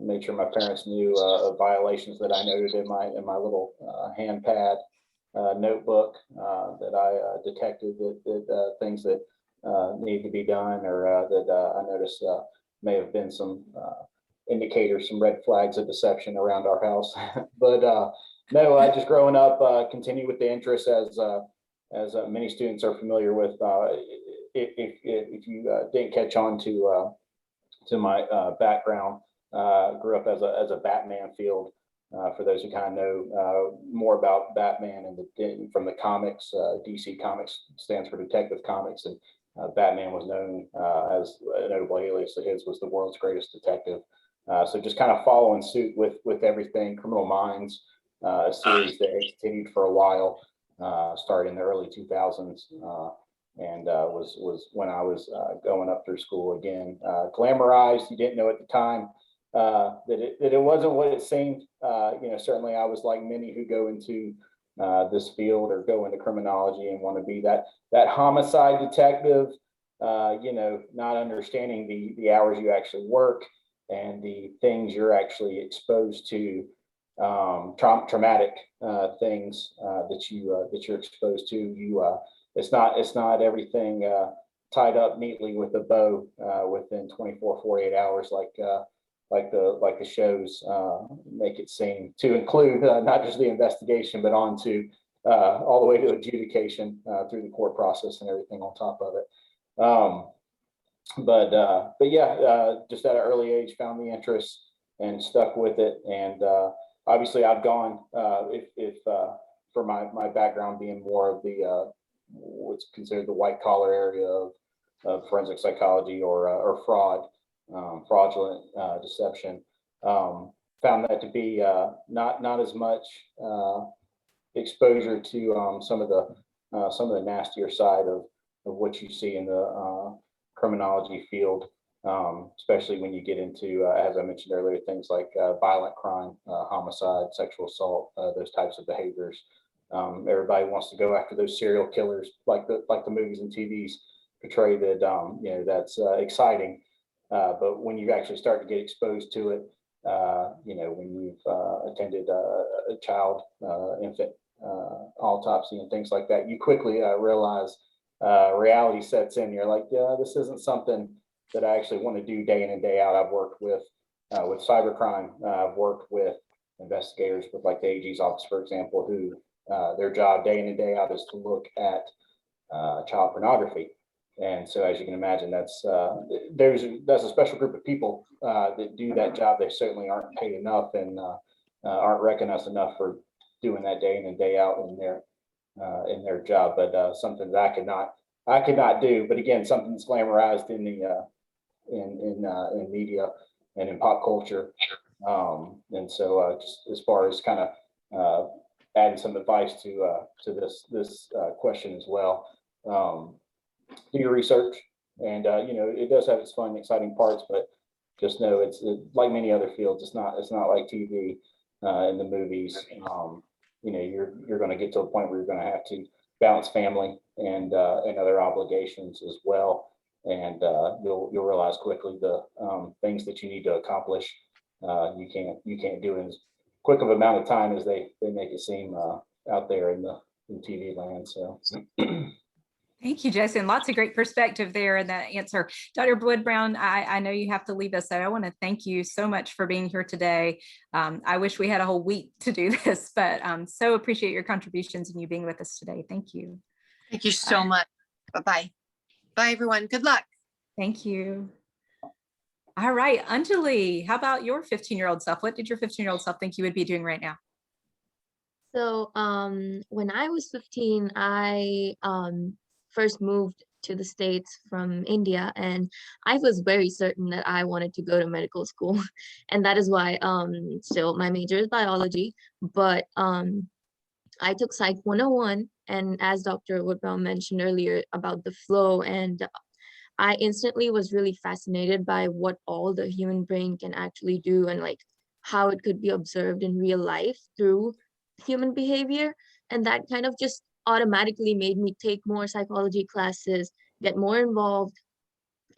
made sure my parents knew of violations that I noted in my little hand pad notebook that I detected that things that need to be done, or that I noticed may have been some indicators, some red flags of deception around our house. But no, I just growing up, continue with the interest as many students are familiar with. If you didn't catch on to my background, grew up as a Batman field. For those who kind of know more about Batman and from the comics, DC Comics stands for Detective Comics, and Batman was known as a notable alias of his was the world's greatest detective. So just kind of following suit with everything. Criminal Minds, a series that continued for a while, started in the early 2000s, and was when I was going up through school again. Glamorized, you didn't know at the time that it wasn't what it seemed. Certainly I was like many who go into this field or go into criminology and want to be that homicide detective, not understanding the hours you actually work and the things you're actually exposed to, traumatic things that you're exposed to. It's not everything tied up neatly with a bow within 48 hours like the shows make it seem, to include not just the investigation, but on to all the way to adjudication through the court process and everything on top of it. But yeah, just at an early age, found the interest and stuck with it. And obviously I've gone, if for my background being more of the what's considered the white collar area of forensic psychology or fraud, fraudulent deception, found that to be not as much exposure to some of the nastier side of what you see in the criminology field, especially when you get into, as I mentioned earlier, things like violent crime, homicide, sexual assault, those types of behaviors. Everybody wants to go after those serial killers, like the movies and TVs portray that. That's exciting. But when you actually start to get exposed to it, when you've attended a child, infant autopsy and things like that, you quickly realize reality sets in. You're like, yeah, this isn't something that I actually want to do day in and day out. I've worked with cybercrime. I've worked with investigators with like the AG's office, for example, who their job day in and day out is to look at child pornography. And so, as you can imagine, that's a special group of people that do that job. They certainly aren't paid enough and aren't recognized enough for doing that day in and day out in their job. But something that I could not do. But again, something that's glamorized in the in media and in pop culture. And so, just as far as kind of adding some advice to this question as well. Do your research, and it does have its fun, exciting parts, but just know it's like many other fields. It's not like TV in the movies. You're going to get to a point where you're going to have to balance family and other obligations as well, and you'll realize quickly the things that you need to accomplish. You can't do in as quick of an amount of time as they make it seem out there in TV land. So. Thank you, Jason. Lots of great perspective there in that answer. Dr. Wood-Brown, I know you have to leave us, so I want to thank you so much for being here today. I wish we had a whole week to do this, but so appreciate your contributions and you being with us today. Thank you. Thank you so much. Bye-bye. Bye, everyone. Good luck. Thank you. All right, Anjali, how about your 15-year-old self? What did your 15-year-old self think you would be doing right now? So, when I was 15, I first moved to the States from India, and I was very certain that I wanted to go to medical school. And that is why still my major is biology, but I took Psych 101, and as Dr. Woodbrow mentioned earlier about the flow, and I instantly was really fascinated by what all the human brain can actually do and like how it could be observed in real life through human behavior. And that kind of just automatically made me take more psychology classes, get more involved.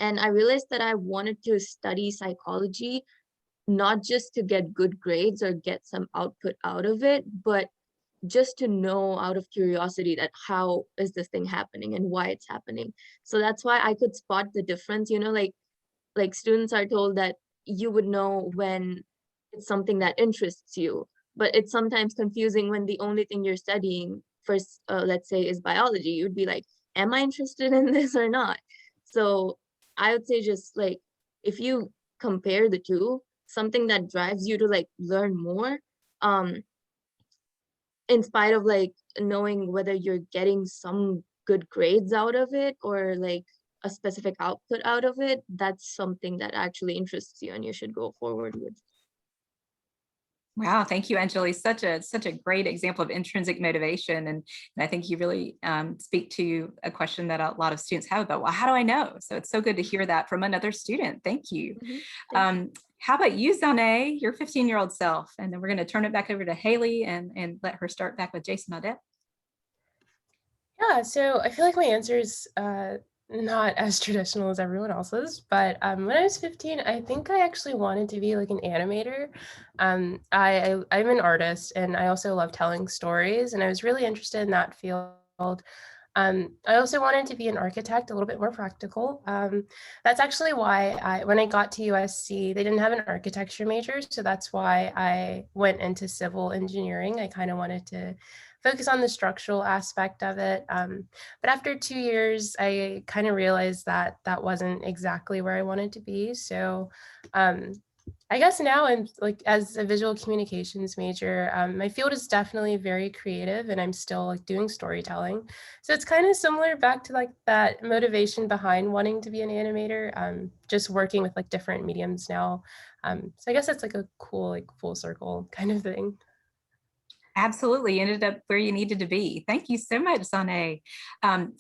And I realized that I wanted to study psychology, not just to get good grades or get some output out of it, but just to know out of curiosity that how is this thing happening and why it's happening. So that's why I could spot the difference, like students are told that you would know when it's something that interests you, but it's sometimes confusing when the only thing you're studying first, let's say, is biology. You'd be like, am I interested in this or not? So I would say just like if you compare the two, something that drives you to like learn more, um in spite of like knowing whether you're getting some good grades out of it or like a specific output out of it, that's something that actually interests you and you should go forward with. Wow, thank you, Anjali. Such a great example of intrinsic motivation, and I think you really speak to a question that a lot of students have about, well, how do I know? So it's so good to hear that from another student. Thank you. How about you, Zane, your 15-year-old self? And then we're going to turn it back over to Haley and let her start back with Jason Audette. Yeah, so I feel like my answer is not as traditional as everyone else's, but when I was 15, I think I actually wanted to be like an animator. I'm an artist, and I also love telling stories, and I was really interested in that field. I also wanted to be an architect, a little bit more practical. That's actually why when I got to USC, they didn't have an architecture major, so that's why I went into civil engineering. I kind of wanted to focus on the structural aspect of it. But after 2 years, I kind of realized that that wasn't exactly where I wanted to be. So I guess now I'm like, as a visual communications major, my field is definitely very creative, and I'm still like doing storytelling. So it's kind of similar back to like that motivation behind wanting to be an animator, just working with like different mediums now. So I guess it's like a cool, like full circle kind of thing. Absolutely, you ended up where you needed to be. Thank you so much, Zane.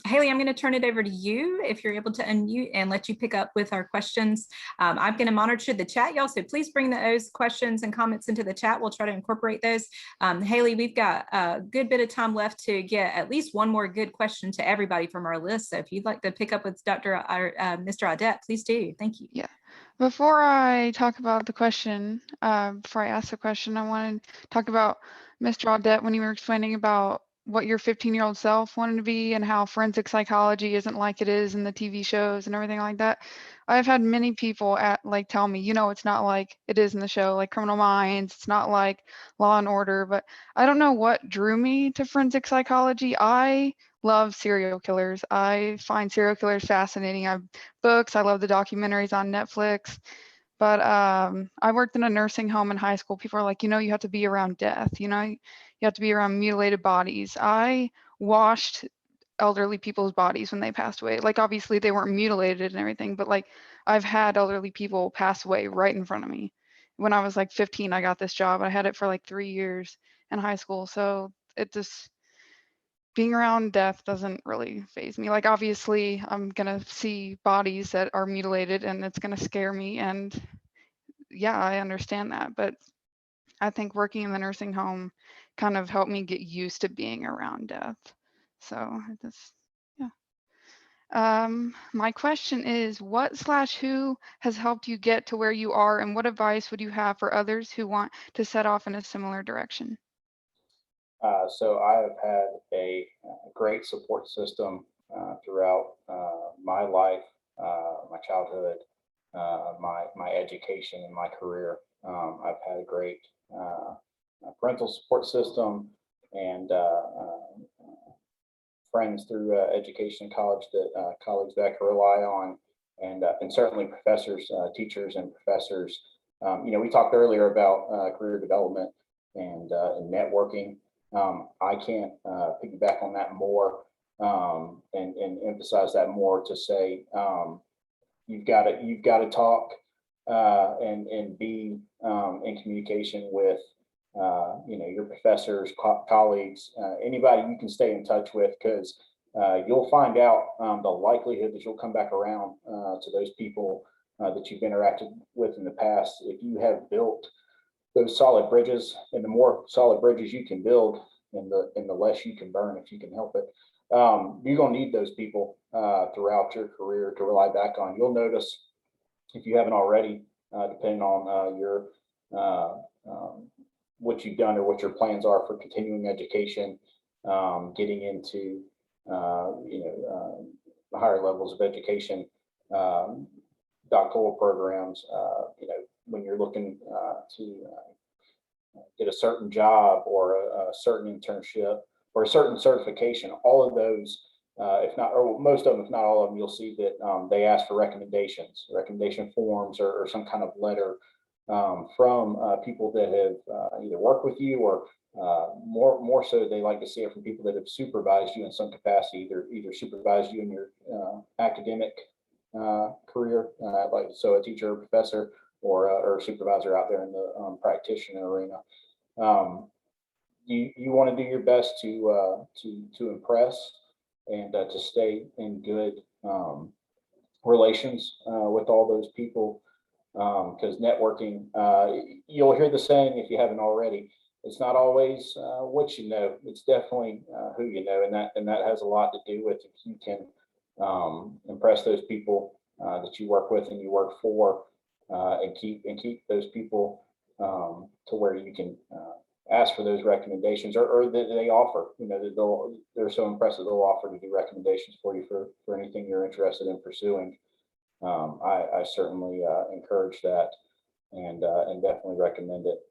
Haley, I'm going to turn it over to you if you're able to unmute and let you pick up with our questions. I'm going to monitor the chat, y'all, so please bring those questions and comments into the chat. We'll try to incorporate those. Haley, we've got a good bit of time left to get at least one more good question to everybody from our list. So if you'd like to pick up with Mr. Audette, please do. Thank you. Yeah. Before I talk about the question, before I ask the question, I want to talk about Mr. Audette when you were explaining about what your 15-year-old self wanted to be and how forensic psychology isn't like it is in the TV shows and everything like that. I've had many people tell me, it's not like it is in the show, like Criminal Minds, it's not like Law and Order, but I don't know what drew me to forensic psychology. I love serial killers. I find serial killers fascinating. I have books. I love the documentaries on Netflix. But I worked in a nursing home in high school. People are like, you have to be around death. You have to be around mutilated bodies. I washed elderly people's bodies when they passed away. Like, obviously they weren't mutilated and everything, but like I've had elderly people pass away right in front of me. When I was like 15, I got this job. I had it for like 3 years in high school. So it just, being around death doesn't really faze me. Like, obviously I'm gonna see bodies that are mutilated and it's gonna scare me, and yeah, I understand that, but I think working in the nursing home kind of helped me get used to being around death. So yeah. My question is, what/who has helped you get to where you are, and what advice would you have for others who want to set off in a similar direction? So I have had a great support system throughout my life, my childhood, my education, and my career. I've had a great parental support system and friends through education and college that colleagues that I can rely on. and certainly professors, teachers and professors. We talked earlier about career development and networking. I can't piggyback on that more and emphasize that more to say you've got to talk and be in communication with your professors, colleagues, anybody you can stay in touch with, because you'll find out the likelihood that you'll come back around to those people that you've interacted with in the past. If you have built those solid bridges, and the more solid bridges you can build, and the less you can burn if you can help it, you're going to need those people throughout your career to rely back on. You'll notice, if you haven't already, depending on your what you've done or what your plans are for continuing education, getting into higher levels of education, doctoral programs, when you're looking to get a certain job or a certain internship or a certain certification, all of those, if not, or most of them, if not all of them, you'll see that they ask for recommendation forms, or some kind of letter from people that have either worked with you, or more so they like to see it from people that have supervised you in some capacity, either supervised you in your academic career, like so a teacher or professor, or a supervisor out there in the practitioner arena. You want to do your best to impress and to stay in good relations with all those people, because networking, you'll hear the saying, if you haven't already, it's not always what you know, it's definitely who you know, and that has a lot to do with if you can impress those people that you work with and you work for, and keep those people to where you can ask for those recommendations, or that they offer, that they're so impressive, they'll offer to do recommendations for you for anything you're interested in pursuing. I certainly encourage that, and definitely recommend it.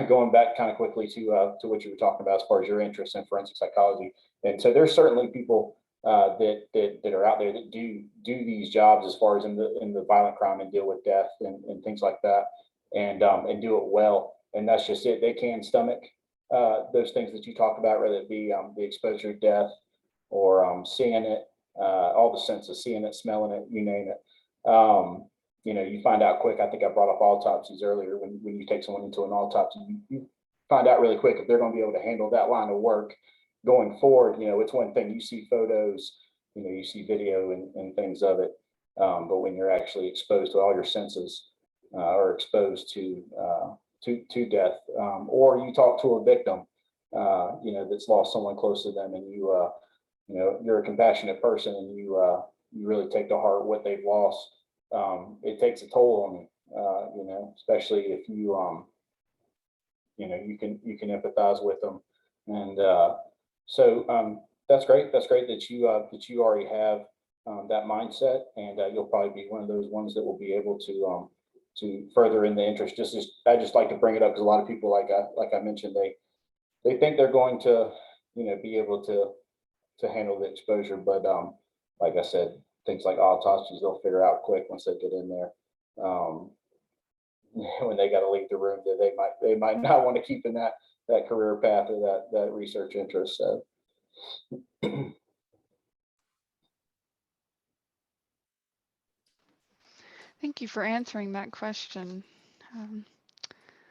Going back kind of quickly to what you were talking about as far as your interest in forensic psychology, and so there's certainly people that are out there that do these jobs as far as in the violent crime and deal with death and things like that, and do it well. And that's just it. They can stomach those things that you talk about, whether it be the exposure to death, or seeing it, all the senses, seeing it, smelling it, you name it. You find out quick. I think I brought up autopsies earlier. When you take someone into an autopsy, you find out really quick if they're going to be able to handle that line of work going forward. It's one thing, you see photos, you see video and things of it, but when you're actually exposed to all your senses, or exposed to death, or you talk to a victim, that's lost someone close to them, and you're a compassionate person, and you really take to heart what they've lost. It takes a toll on you, especially if you can empathize with them, and so that's great. That's great that you already have that mindset, and you'll probably be one of those ones that will be able to further in the interest. I just like to bring it up because a lot of people, like I mentioned, they think they're going to be able to handle the exposure, but like I said, things like autopsies, they'll figure out quick once they get in there. When they got to leave the room, that they might not want to keep in that career path or that research interest. So. Thank you for answering that question.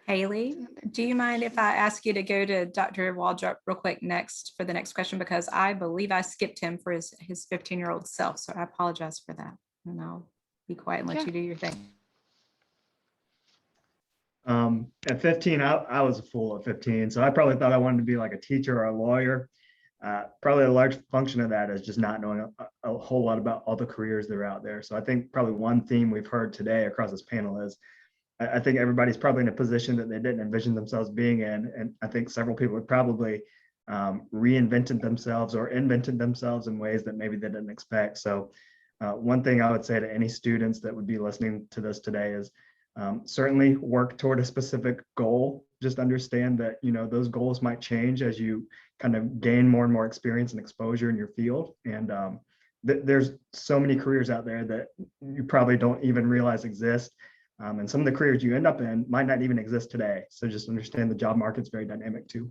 Haley, do you mind if I ask you to go to Dr. Waldrop real quick next for the next question, because I believe I skipped him for his 15-year-old self, so I apologize for that, and I'll be quiet and let you do your thing. At 15, I was a fool at 15, so I probably thought I wanted to be like a teacher or a lawyer. Probably a large function of that is just not knowing a whole lot about all the careers that are out there. So I think probably one theme we've heard today across this panel is I think everybody's probably in a position that they didn't envision themselves being in. And I think several people have probably reinvented themselves or invented themselves in ways that maybe they didn't expect. So one thing I would say to any students that would be listening to this today is certainly work toward a specific goal. Just understand that, those goals might change as you kind of gain more and more experience and exposure in your field. And there's so many careers out there that you probably don't even realize exist. And some of the careers you end up in might not even exist today. So just understand the job market's very dynamic too.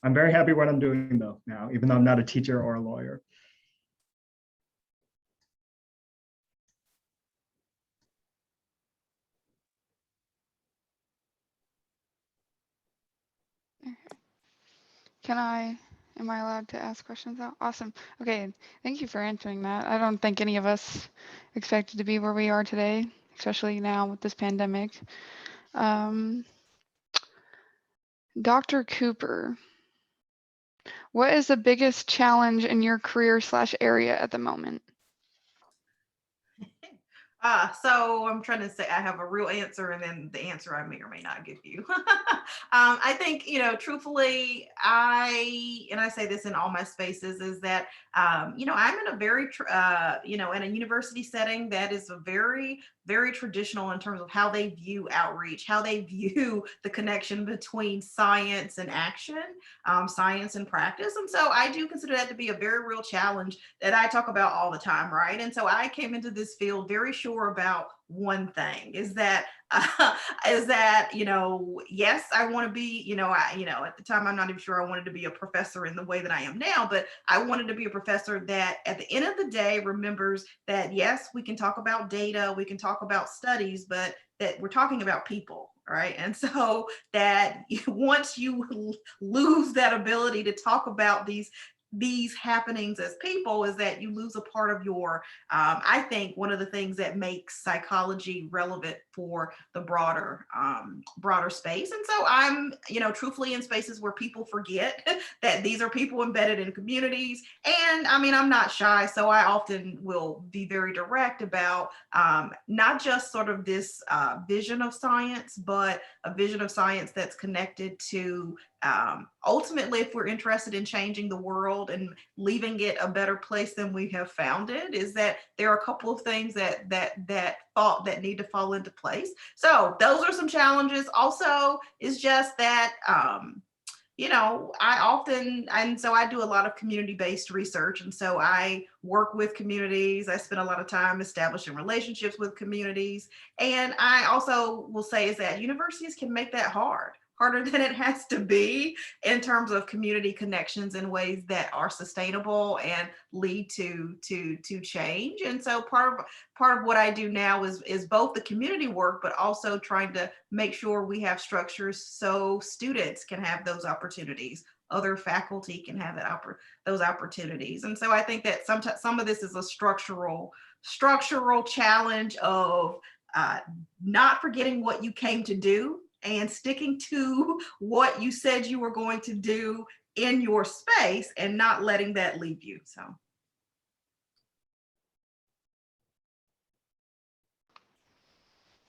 I'm very happy what I'm doing though now, even though I'm not a teacher or a lawyer. Am I allowed to ask questions now? Awesome. Okay, thank you for answering that. I don't think any of us expected to be where we are today, especially now with this pandemic. Dr. Cooper, what is the biggest challenge in your career / area at the moment? So I'm trying to say I have a real answer and then the answer I may or may not give you. I think, truthfully, and I say this in all my spaces, is that, I'm in a very, in a university setting that is a very, very traditional in terms of how they view outreach, how they view the connection between science and action, science and practice. And so I do consider that to be a very real challenge that I talk about all the time, right? And so I came into this field very sure about one thing, is that yes, I want to be, at the time I'm not even sure I wanted to be a professor in the way that I am now, but I wanted to be a professor that at the end of the day remembers that yes, we can talk about data, we can talk about studies, but that we're talking about people, right? And so that once you lose that ability to talk about these happenings as people, is that you lose a part of your, I think one of the things that makes psychology relevant for the broader space. And so I'm, truthfully in spaces where people forget that these are people embedded in communities. And I mean, I'm not shy, so I often will be very direct about not just sort of this vision of science, but a vision of science that's connected to ultimately, if we're interested in changing the world and leaving it a better place than we have found it, is that there are a couple of things that need to fall into place. So those are some challenges. Also, is just that I do a lot of community-based research. And so I work with communities. I spend a lot of time establishing relationships with communities. And I also will say is that universities can make that harder than it has to be in terms of community connections in ways that are sustainable and lead to change. And so part of what I do now is both the community work, but also trying to make sure we have structures so students can have those opportunities, other faculty can have those opportunities. And so I think that sometimes some of this is a structural challenge of not forgetting what you came to do and sticking to what you said you were going to do in your space and not letting that leave you. So.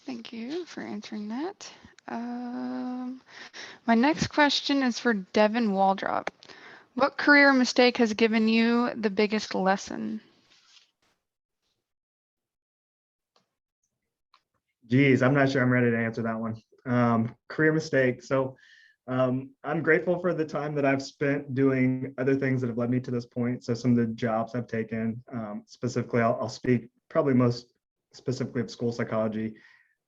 Thank you for answering that. My next question is for Devin Waldrop. What career mistake has given you the biggest lesson? Geez, I'm not sure I'm ready to answer that one. Career mistake. So I'm grateful for the time that I've spent doing other things that have led me to this point. So some of the jobs I've taken, specifically, I'll speak probably most specifically of school psychology.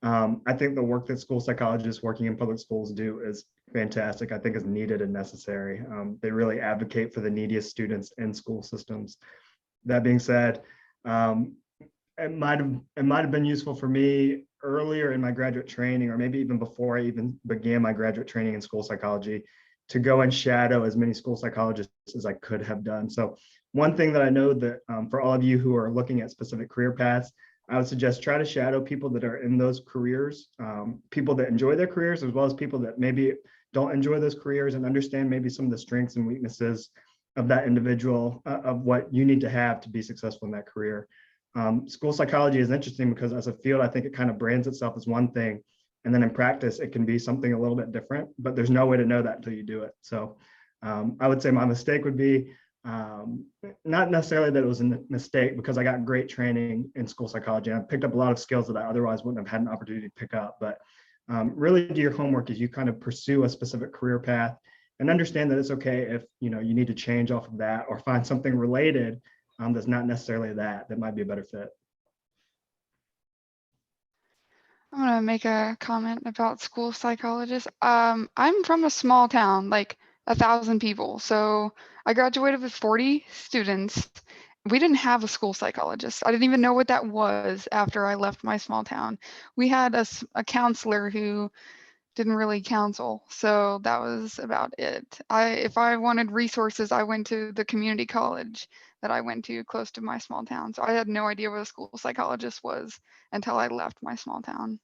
I think the work that school psychologists working in public schools do is fantastic. I think is needed and necessary. They really advocate for the neediest students in school systems. That being said, it might have been useful for me earlier in my graduate training, or maybe even before I even began my graduate training in school psychology, to go and shadow as many school psychologists as I could have done. So one thing that I know that for all of you who are looking at specific career paths, I would suggest try to shadow people that are in those careers, people that enjoy their careers, as well as people that maybe don't enjoy those careers, and understand maybe some of the strengths and weaknesses of that individual, of what you need to have to be successful in that career. School psychology is interesting because as a field, I think it kind of brands itself as one thing. And then in practice, it can be something a little bit different, but there's no way to know that until you do it. So I would say my mistake would be not necessarily that it was a mistake, because I got great training in school psychology. I picked up a lot of skills that I otherwise wouldn't have had an opportunity to pick up. But really do your homework as you kind of pursue a specific career path, and understand that it's okay if, you know, you need to change off of that or find something related that's not necessarily that might be a better fit. I'm gonna make a comment about school psychologists. I'm from a small town, like 1,000 people. So I graduated with 40 students. We didn't have a school psychologist. I didn't even know what that was after I left my small town. We had a counselor who didn't really counsel. So that was about it. If I wanted resources, I went to the community college that I went to close to my small town. So I had no idea what a school psychologist was until I left my small town.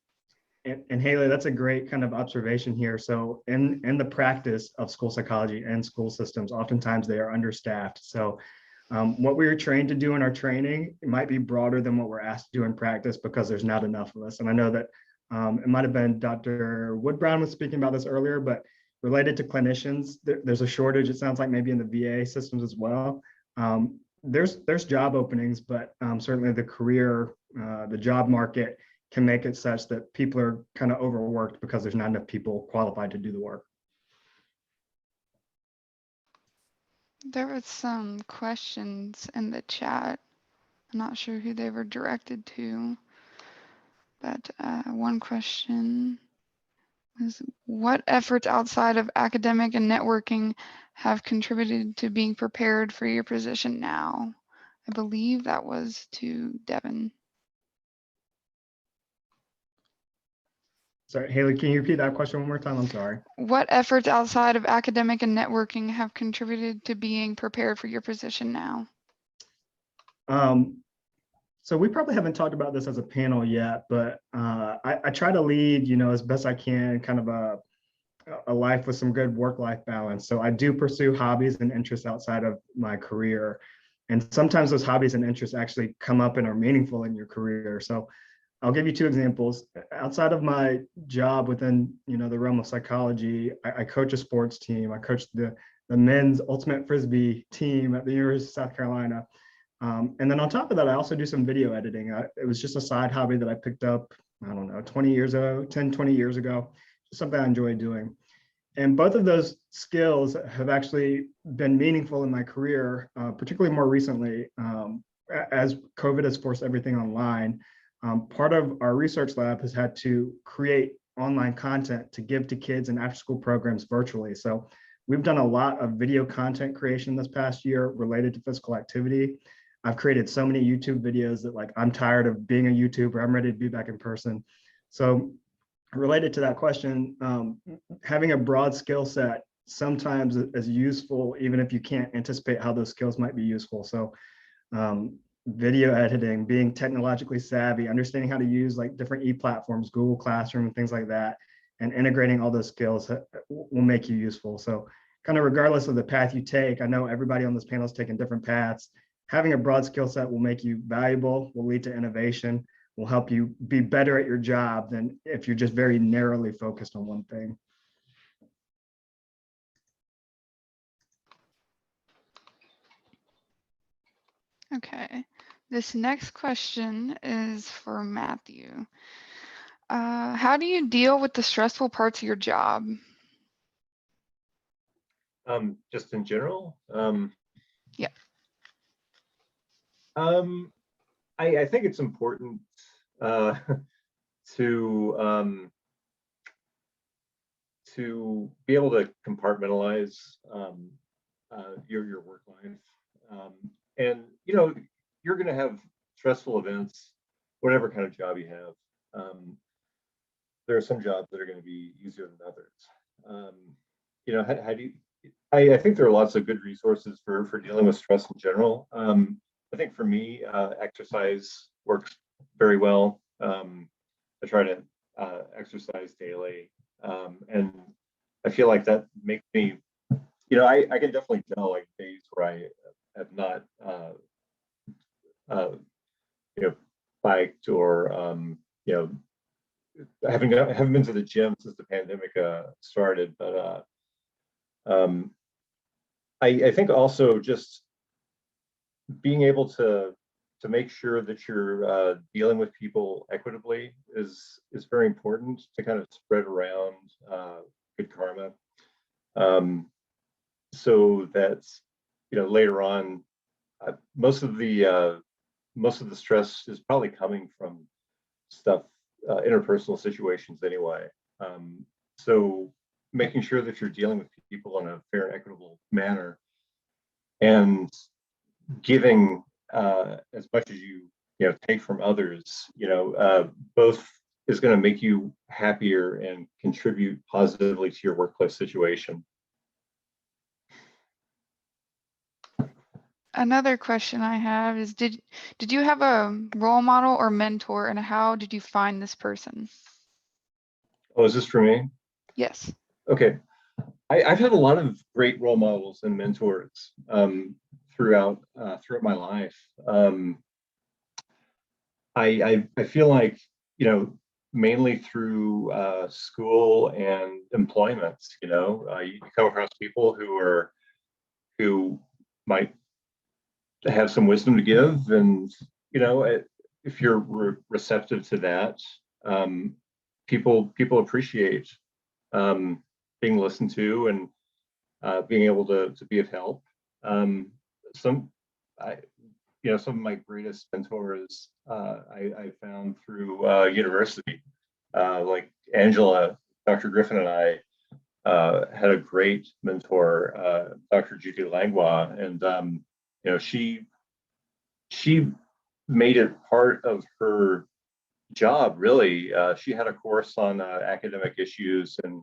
And Haley, that's a great kind of observation here. So in the practice of school psychology and school systems, oftentimes they are understaffed. So what we were trained to do in our training, it might be broader than what we're asked to do in practice because there's not enough of us. And I know that it might have been Dr. Woodbrown was speaking about this earlier, but related to clinicians, there's a shortage, it sounds like maybe in the VA systems as well. There's job openings, but certainly the job market can make it such that people are kind of overworked because there's not enough people qualified to do the work. There was some questions in the chat. I'm not sure who they were directed to, but one question was, what efforts outside of academic and networking have contributed to being prepared for your position now? I believe that was to Devin. Sorry, Haley, can you repeat that question one more time? I'm sorry. What efforts outside of academic and networking have contributed to being prepared for your position now? So we probably haven't talked about this as a panel yet, but I try to lead, you know, as best I can, kind of a life with some good work-life balance. So I do pursue hobbies and interests outside of my career. And sometimes those hobbies and interests actually come up and are meaningful in your career. So I'll give you two examples. Outside of my job within, you know, the realm of psychology, I coach a sports team. I coach the men's ultimate frisbee team at the University of South Carolina. And then on top of that, I also do some video editing. It was just a side hobby that I picked up, I don't know, 20 years ago, 10, 20 years ago, just something I enjoy doing. And both of those skills have actually been meaningful in my career, particularly more recently, as COVID has forced everything online. Part of our research lab has had to create online content to give to kids in after-school programs virtually. So we've done a lot of video content creation this past year related to physical activity. I've created so many YouTube videos that, like, I'm tired of being a YouTuber. I'm ready to be back in person. So related to that question, having a broad skill set sometimes is useful, even if you can't anticipate how those skills might be useful. So video editing, being technologically savvy, understanding how to use like different e-platforms, Google Classroom, and things like that, and integrating all those skills will make you useful. So kind of regardless of the path you take, I know everybody on this panel is taking different paths. Having a broad skill set will make you valuable, will lead to innovation, will help you be better at your job than if you're just very narrowly focused on one thing. Okay, this next question is for Matthew. How do you deal with the stressful parts of your job? Just in general? Yeah. I think it's important to be able to compartmentalize your work life. And, you know, you're going to have stressful events, whatever kind of job you have. There are some jobs that are going to be easier than others. You know, how do you, I think there are lots of good resources for dealing with stress in general. I think for me, exercise works very well. I try to exercise daily, and I feel like that makes me, you know, I can definitely tell like days where I have not, you know, biked or, you know, haven't been to the gym since the pandemic started, but I think also just being able to make sure that you're dealing with people equitably is very important to kind of spread around good karma. so that, later on, most of the stress is probably coming from stuff, interpersonal situations anyway. So making sure that you're dealing with people in a fair and equitable manner, and giving as much as you take from others, both is going to make you happier and contribute positively to your workplace situation. Another question I have is, did you have a role model or mentor, and how did you find this person? Oh, is this for me? Yes. Okay. I've had a lot of great role models and mentors throughout my life. I feel like, mainly through school and employment, you come across people who might have some wisdom to give, and if you're receptive to that, people appreciate being listened to, and being able to be of help. Some of my greatest mentors I found through university, like Angela, Dr. Griffin, and I had a great mentor, Dr. Judy Langlois, and she made it part of her job, really. She had a course on academic issues and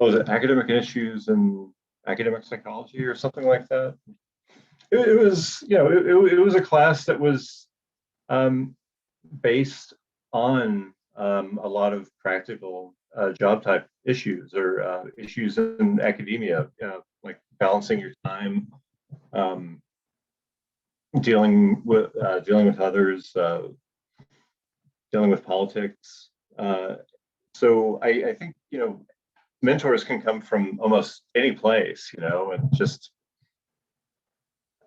was it academic issues and academic psychology or something like that? It was, it was a class that was based on a lot of practical job type issues, or issues in academia, like balancing your time, dealing with others, dealing with politics. So I think, mentors can come from almost any place, and just,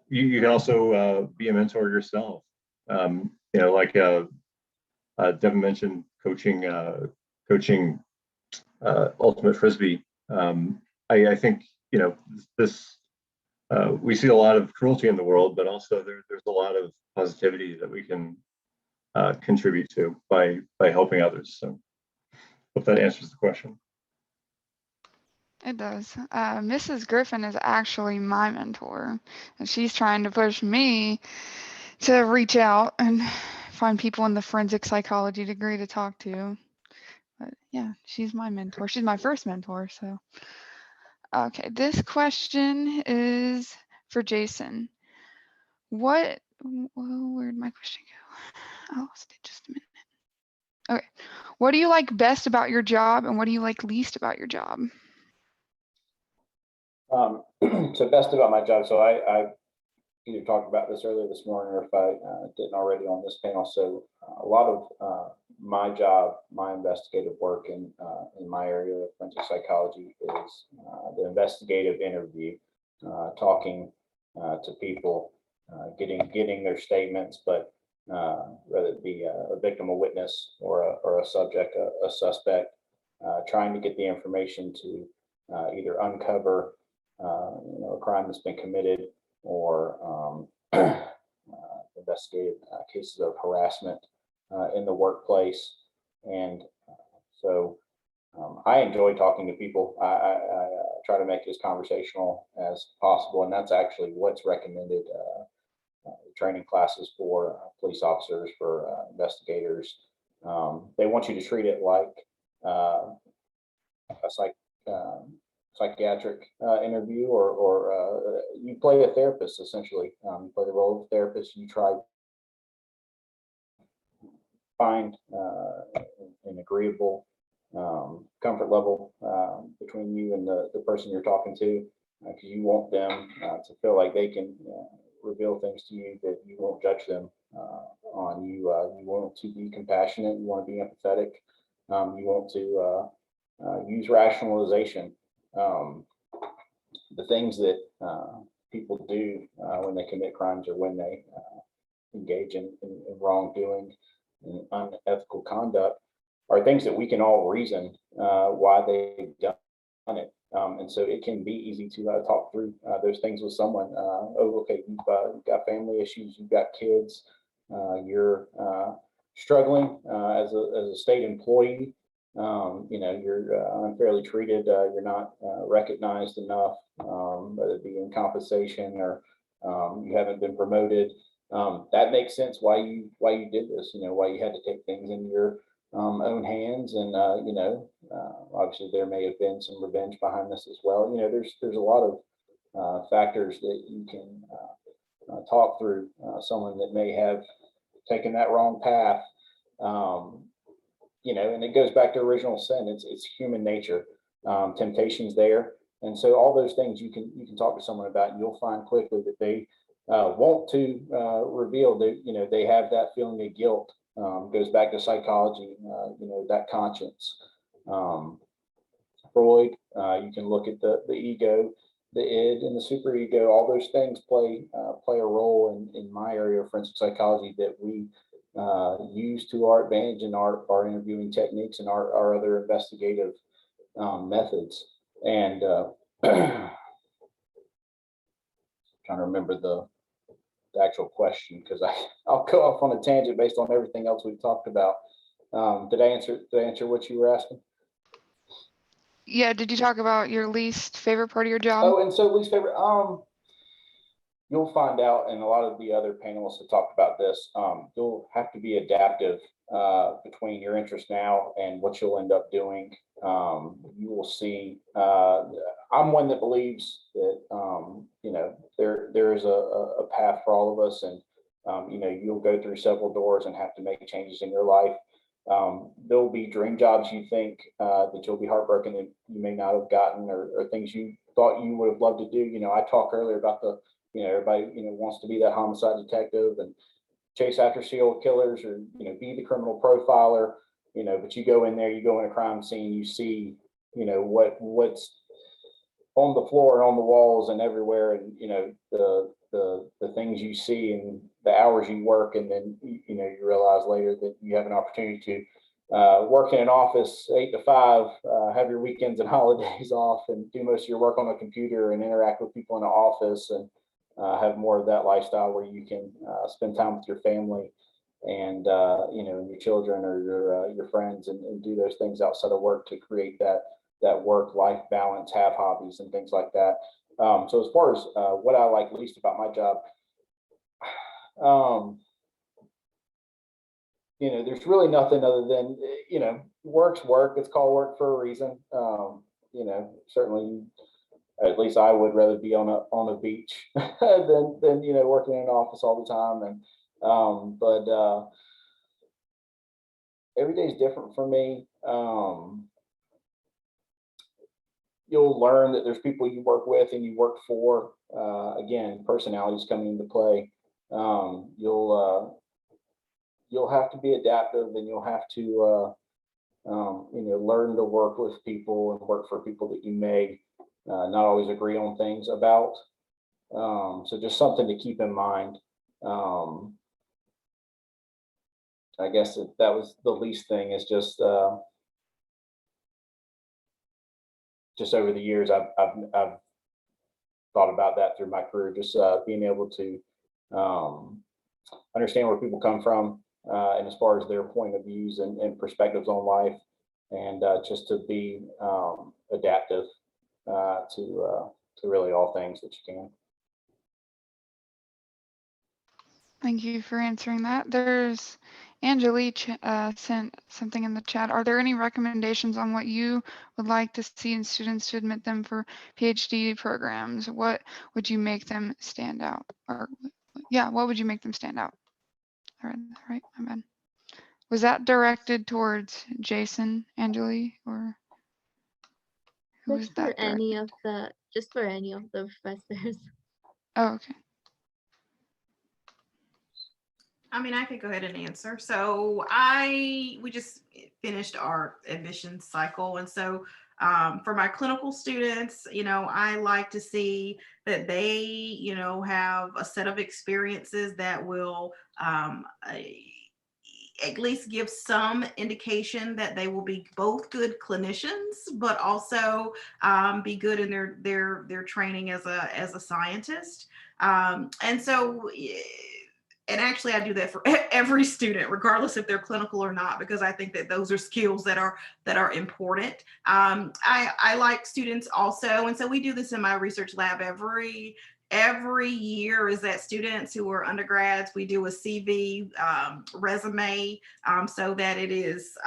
you can also be a mentor yourself. Like Devin mentioned, coaching ultimate frisbee. I think, this we see a lot of cruelty in the world, but also there's a lot of positivity that we can contribute to by helping others. So hope that answers the question. It does. Mrs. Griffin is actually my mentor, and she's trying to push me to reach out and find people in the forensic psychology degree to talk to. But yeah, she's my mentor. She's my first mentor. So, okay, this question is for Jason. Where'd my question go? I lost it just a minute. Okay, what do you like best about your job, and what do you like least about your job? So best about my job. So I either talked about this earlier this morning, or if I didn't already on this panel. So a lot of my job, my investigative work in my area of forensic psychology is the investigative interview, talking to people, getting their statements, but whether it be a victim, a witness, or a subject, a suspect, trying to get the information to either uncover a crime that's been committed, or investigative cases of harassment in the workplace. And so I enjoy talking to people. I try to make it as conversational as possible, and that's actually what's recommended. Training classes for police officers, for investigators. They want you to treat it like a psychiatric interview, or you play a therapist, essentially. You play the role of a therapist. You try to find an agreeable comfort level between you and the person you're talking to, because you want them to feel like they can reveal things to you that you won't judge them on. You want to be compassionate. You want to be empathetic. You want to use rationalization. The things that people do when they commit crimes, or when they engage in wrongdoing and unethical conduct, are things that we can all reason why they've done it. And so it can be easy to talk through those things with someone. Oh, okay, you've got family issues, you've got kids, you're struggling as a state employee. You're unfairly treated. You're not recognized enough, whether it be in compensation or you haven't been promoted. That makes sense why you did this. Why you had to take things in your own hands, and obviously there may have been some revenge behind this as well. There's a lot of factors that you can talk through. Someone that may have taken that wrong path, and it goes back to original sin. It's human nature. Temptation's there, and so all those things you can talk to someone about, and you'll find quickly that they want to reveal that they have that feeling of guilt. Goes back to psychology, that conscience. Freud, you can look at the ego, the id, and the superego. All those things play a role in my area of forensic psychology that we use to our advantage in our interviewing techniques and our other investigative methods. And trying to remember the actual question, because I'll go off on a tangent based on everything else we've talked about. Did I answer what you were asking? Yeah, did you talk about your least favorite part of your job? Oh, and so least favorite, you'll find out, and a lot of the other panelists have talked about this, you'll have to be adaptive between your interest now and what you'll end up doing. You will see, I'm one that believes that, there is a path for all of us, and, you'll go through several doors and have to make changes in your life. There'll be dream jobs you think that you'll be heartbroken that you may not have gotten, or things you thought you would have loved to do. I talked earlier about everybody, wants to be that homicide detective and chase after serial killers, or, be the criminal profiler, but you go in there, you go in a crime scene, you see, what's on the floor and on the walls and everywhere, and, the things you see and the hours you work, and then, you realize later that you have an opportunity to work in an office 8 to 5, have your weekends and holidays off, and do most of your work on the computer and interact with people in the office, and have more of that lifestyle where you can spend time with your family and your children or your friends, and do those things outside of work to create that work-life balance, have hobbies and things like that. So as far as what I like least about my job, there's really nothing other than, work's work. It's called work for a reason. Certainly, at least I would rather be on a beach than working in an office all the time. And but every day is different for me. You'll learn that there's people you work with and you work for. Again, personalities coming into play. You'll have to be adaptive, and you'll have to learn to work with people and work for people that you may not always agree on things about. So just something to keep in mind. I guess that was the least thing, is just over the years, I've thought about that through my career, just being able to understand where people come from, and as far as their point of views and perspectives on life, and just to be adaptive to really all things that you can. Thank you for answering that. There's Angelique sent something in the chat. Are there any recommendations on what you would like to see in students to admit them for PhD programs? What would you make them stand out? Or yeah, what would you make them stand out? All right, my bad. Was that directed towards Jason, Angelique, or who was that directed? Just for any of the professors. Oh, okay. I mean, I could go ahead and answer. So we just finished our admissions cycle. And so for my clinical students, I like to see that they, have a set of experiences that will at least give some indication that they will be both good clinicians, but also be good in their training as a scientist. And so, and actually I do that for every student, regardless if they're clinical or not, because I think that those are skills that are important. I like students also, and so we do this in my research lab every year, is that students who are undergrads, we do a CV resume so that it is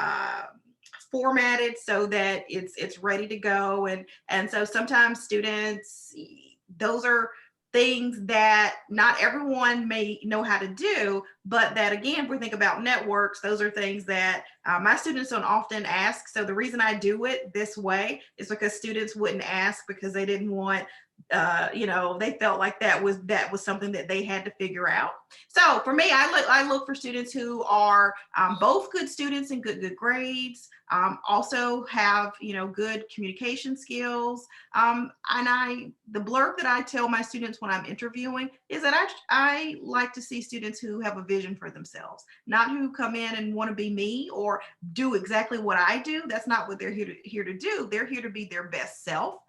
formatted so that it's ready to go. And so sometimes students, those are things that not everyone may know how to do, but that again, if we think about networks, those are things that my students don't often ask. So the reason I do it this way is because students wouldn't ask because they didn't want, they felt like that was something that they had to figure out. So for me, I look for students who are both good students and good grades, also have, good communication skills. And the blurb that I tell my students when I'm interviewing is that I like to see students who have a vision for themselves, not who come in and want to be me or do exactly what I do. That's not what they're here to do. They're here to be their best self.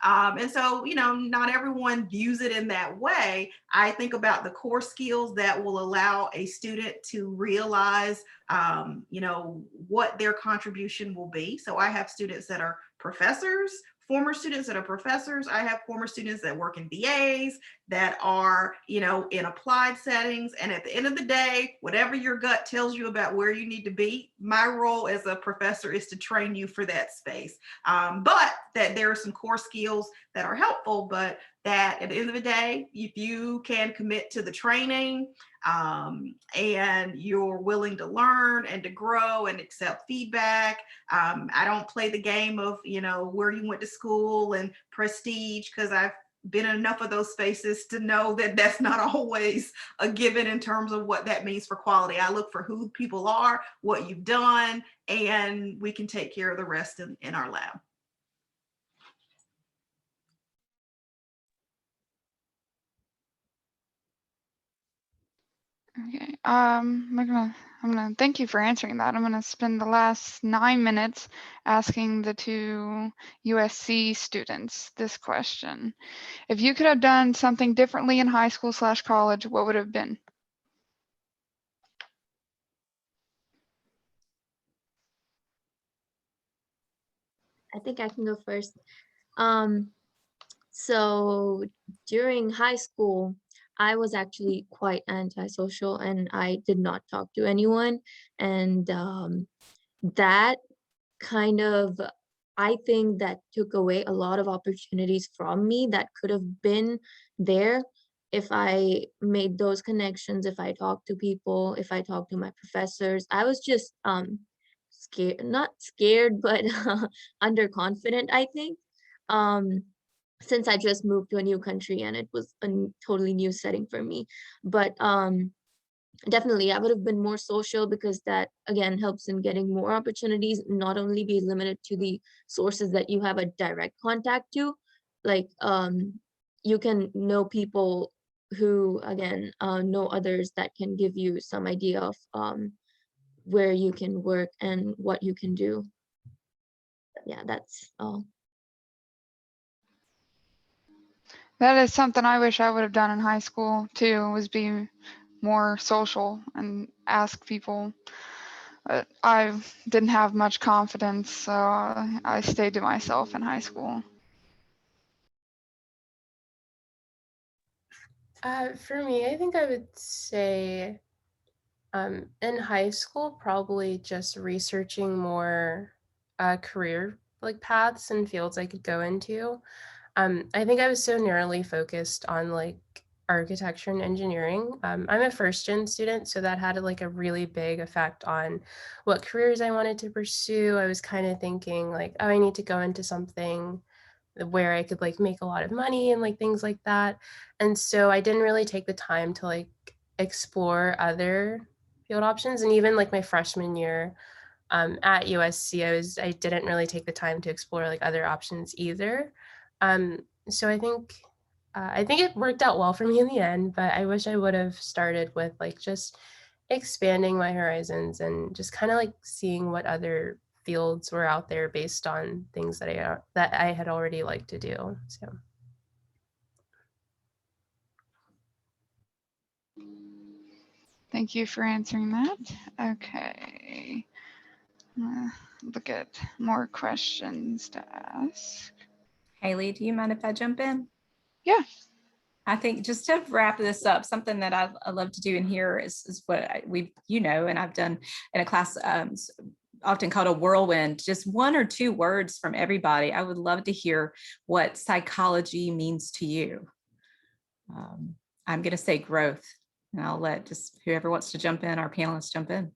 And so, not everyone views it in that way. I think about the core skills that will allow a student to realize, what their contribution will be. So I have students that are professors, former students that are professors. I have former students that work in VAs, that are, in applied settings. And at the end of the day, whatever your gut tells you about where you need to be, my role as a professor is to train you for that space. But that there are some core skills that are helpful, but that at the end of the day, if you can commit to the training and you're willing to learn and to grow and accept feedback. I don't play the game of, where you went to school and prestige, because I've been in enough of those spaces to know that that's not always a given in terms of what that means for quality. I look for who people are, what you've done, and we can take care of the rest in our lab. Okay, I'm gonna thank you for answering that. I'm gonna spend the last 9 minutes asking the two USC students this question. If you could have done something differently in high school / college, what would it have been? I think I can go first. So during high school, I was actually quite antisocial and I did not talk to anyone. And that kind of, I think that took away a lot of opportunities from me that could have been there if I made those connections, if I talked to people, if I talked to my professors. I was just scared, not scared, but underconfident, I think. Um, since I just moved to a new country and it was a totally new setting for me. But definitely I would have been more social, because that again helps in getting more opportunities, not only be limited to the sources that you have a direct contact to, like you can know people who again know others that can give you some idea of where you can work and what you can do. Yeah, that's all. That is something I wish I would have done in high school too, was be more social and ask people. But I didn't have much confidence, so I stayed to myself in high school. For me, I think I would say in high school, probably just researching more career paths and fields I could go into. I think I was so narrowly focused on architecture and engineering. I'm a first gen student, so that had a really big effect on what careers I wanted to pursue. I was kind of thinking oh, I need to go into something where I could make a lot of money and things like that. And so I didn't really take the time to explore other field options. And even my freshman year at USC, I didn't really take the time to explore other options either. So I think it worked out well for me in the end, but I wish I would have started with just expanding my horizons and just kind of like seeing what other fields were out there based on things that I had already liked to do. So Thank you for answering that. Okay. Look at more questions to ask. Haley, do you mind if I jump in? Yeah. I think just to wrap this up, something that I love to do in here is what and I've done in a class often called a whirlwind, just 1 or 2 words from everybody. I would love to hear what psychology means to you. I'm going to say growth, and I'll let just whoever wants to jump in, our panelists jump in.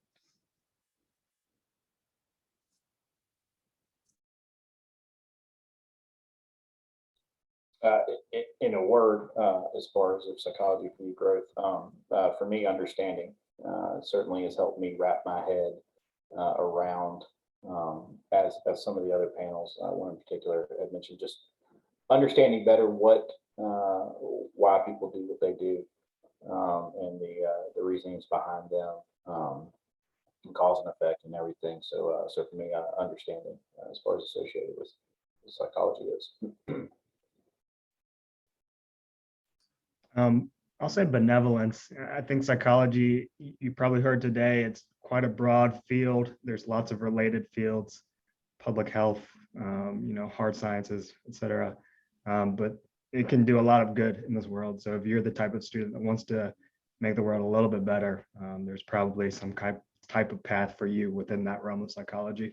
In a word, as far as of psychology for you, growth, for me, understanding certainly has helped me wrap my head around, as some of the other panels, one in particular had mentioned, just understanding better why people do what they do, and the reasonings behind them, and cause and effect and everything. So for me, understanding as far as associated with psychology is. I'll say benevolence. I think psychology, you probably heard today, it's quite a broad field. There's lots of related fields, public health, hard sciences, etc. But it can do a lot of good in this world. So if you're the type of student that wants to make the world a little bit better, there's probably some type of path for you within that realm of psychology.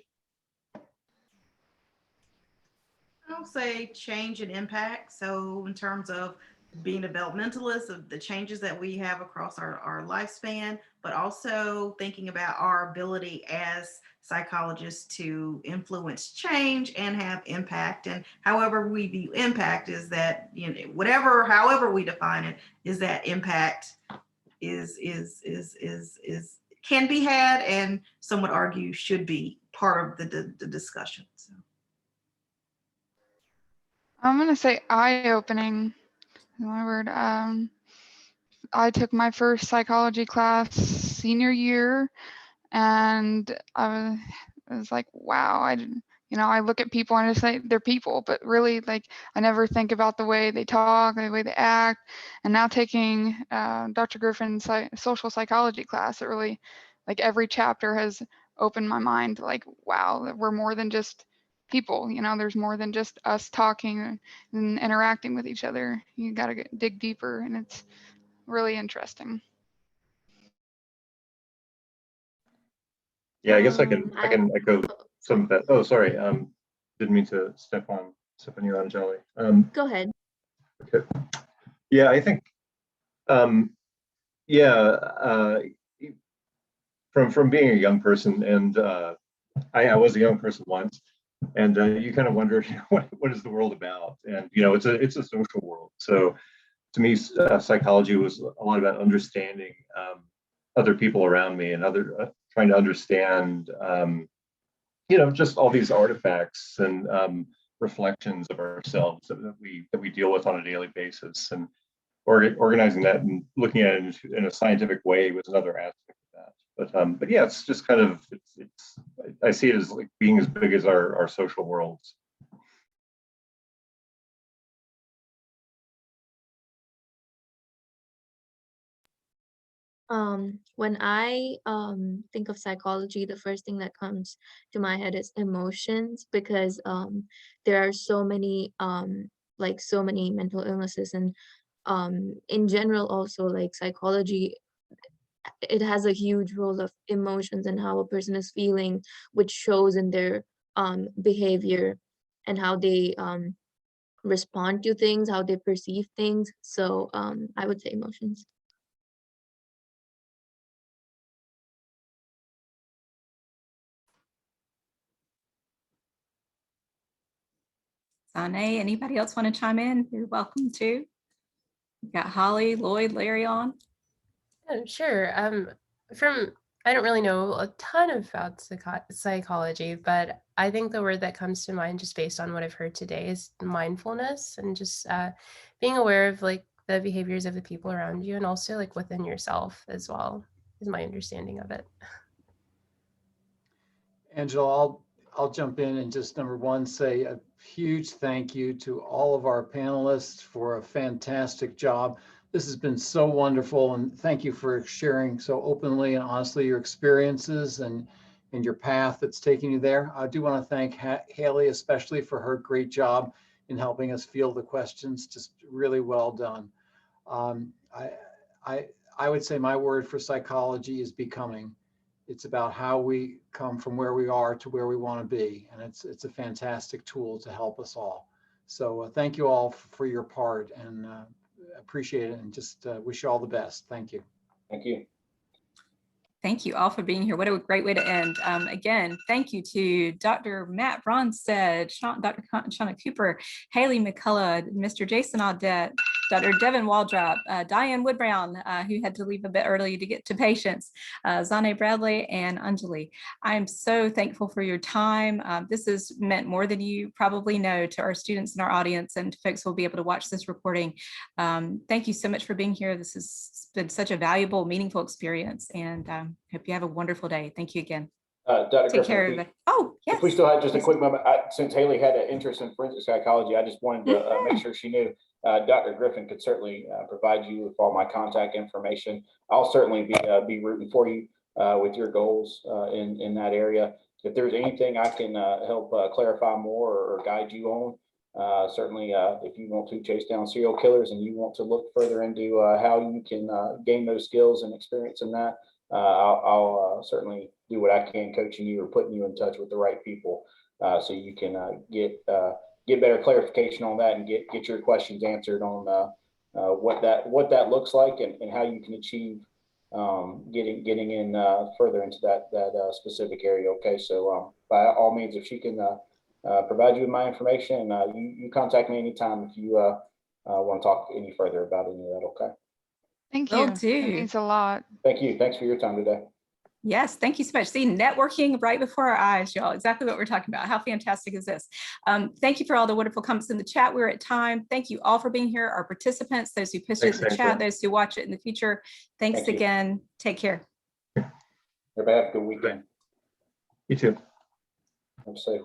I'll say change and impact. So in terms of being developmentalist of the changes that we have across our lifespan, but also thinking about our ability as psychologists to influence change and have impact. And however we view impact is that, however we define it, is that impact is can be had, and some would argue should be part of the discussion. So I'm going to say eye-opening. My word. I took my first psychology class senior year, and I was like, wow, I look at people and I just say they're people, but really, like, I never think about the way they talk, the way they act. And now taking Dr. Griffin's social psychology class, it really, like, every chapter has opened my mind, like, wow, we're more than just people, there's more than just us talking and interacting with each other. You got to dig deeper, and it's really interesting. Yeah, I guess I can echo some of that. Oh, sorry. Didn't mean to step on you, Anjali. Go ahead. Okay. Yeah, I think from being a young person, and I was a young person once, and you kind of wonder, what is the world about? And it's a social world. So to me, psychology was a lot about understanding other people around me, and trying to understand just all these artifacts and reflections of ourselves that we deal with on a daily basis, and organizing that and looking at it in a scientific way was another aspect of that. But yeah, it's just kind of I see it as like being as big as our social worlds. When I think of psychology, the first thing that comes to my head is emotions, because there are so many so many mental illnesses, and in general also, like, psychology, it has a huge role of emotions and how a person is feeling, which shows in their behavior and how they respond to things, how they perceive things. So I would say emotions. Sane, anybody else want to chime in? You're welcome to. We've got Holly, Lloyd, Larry on. Sure. I don't really know a ton about psychology, but I think the word that comes to mind, just based on what I've heard today, is mindfulness, and just being aware of, like, the behaviors of the people around you, and also, like, within yourself as well. is my understanding of it. Angela, I'll jump in and just number one, say a huge thank you to all of our panelists for a fantastic job. This has been so wonderful, and thank you for sharing so openly and honestly your experiences and your path that's taking you there. I do want to thank Haley especially for her great job in helping us field the questions. Just really well done. I would say my word for psychology is becoming. It's about how we come from where we are to where we want to be. And it's a fantastic tool to help us all. So thank you all for your part, and appreciate it, and just wish you all the best. Thank you. Thank you. Thank you all for being here. What a great way to end. Again, thank you to Dr. Matt Bronsted, Dr. Shauna Cooper, Haley McCullough, Mr. Jason Audette, Dr. Devin Waldrop, Diane Woodbrown, who had to leave a bit early to get to patients, Zane Bradley, and Anjali. I'm so thankful for your time. This has meant more than you probably know to our students and our audience, and folks will be able to watch this recording. Thank you so much for being here. This has been such a valuable, meaningful experience, and hope you have a wonderful day. Thank you again. Dr. Take care, everybody. Oh, yes. If we still had just a quick moment, since Haley had an interest in forensic psychology, I just wanted to make sure she knew Dr. Griffin could certainly provide you with all my contact information. I'll certainly be rooting for you with your goals in that area. If there's anything I can help clarify more or guide you on, certainly if you want to chase down serial killers and you want to look further into how you can gain those skills and experience in that, I'll certainly do what I can coaching you or putting you in touch with the right people so you can get better clarification on that and get your questions answered on what that looks like and how you can achieve getting in further into that specific area. Okay, so by all means, if she can provide you with my information, you contact me anytime if you want to talk any further about any of that. Okay. Thank Will you. do. It means a lot. Thank you. Thanks for your time today. Yes, thank you so much. See, networking right before our eyes, y'all. Exactly what we're talking about. How fantastic is this? Thank you for all the wonderful comments in the chat. We're at time. Thank you all for being here. Our participants, those who posted in the chat, those who watch it in the future. Thanks again. Take care. Everybody have a good weekend. You too. I'm safe.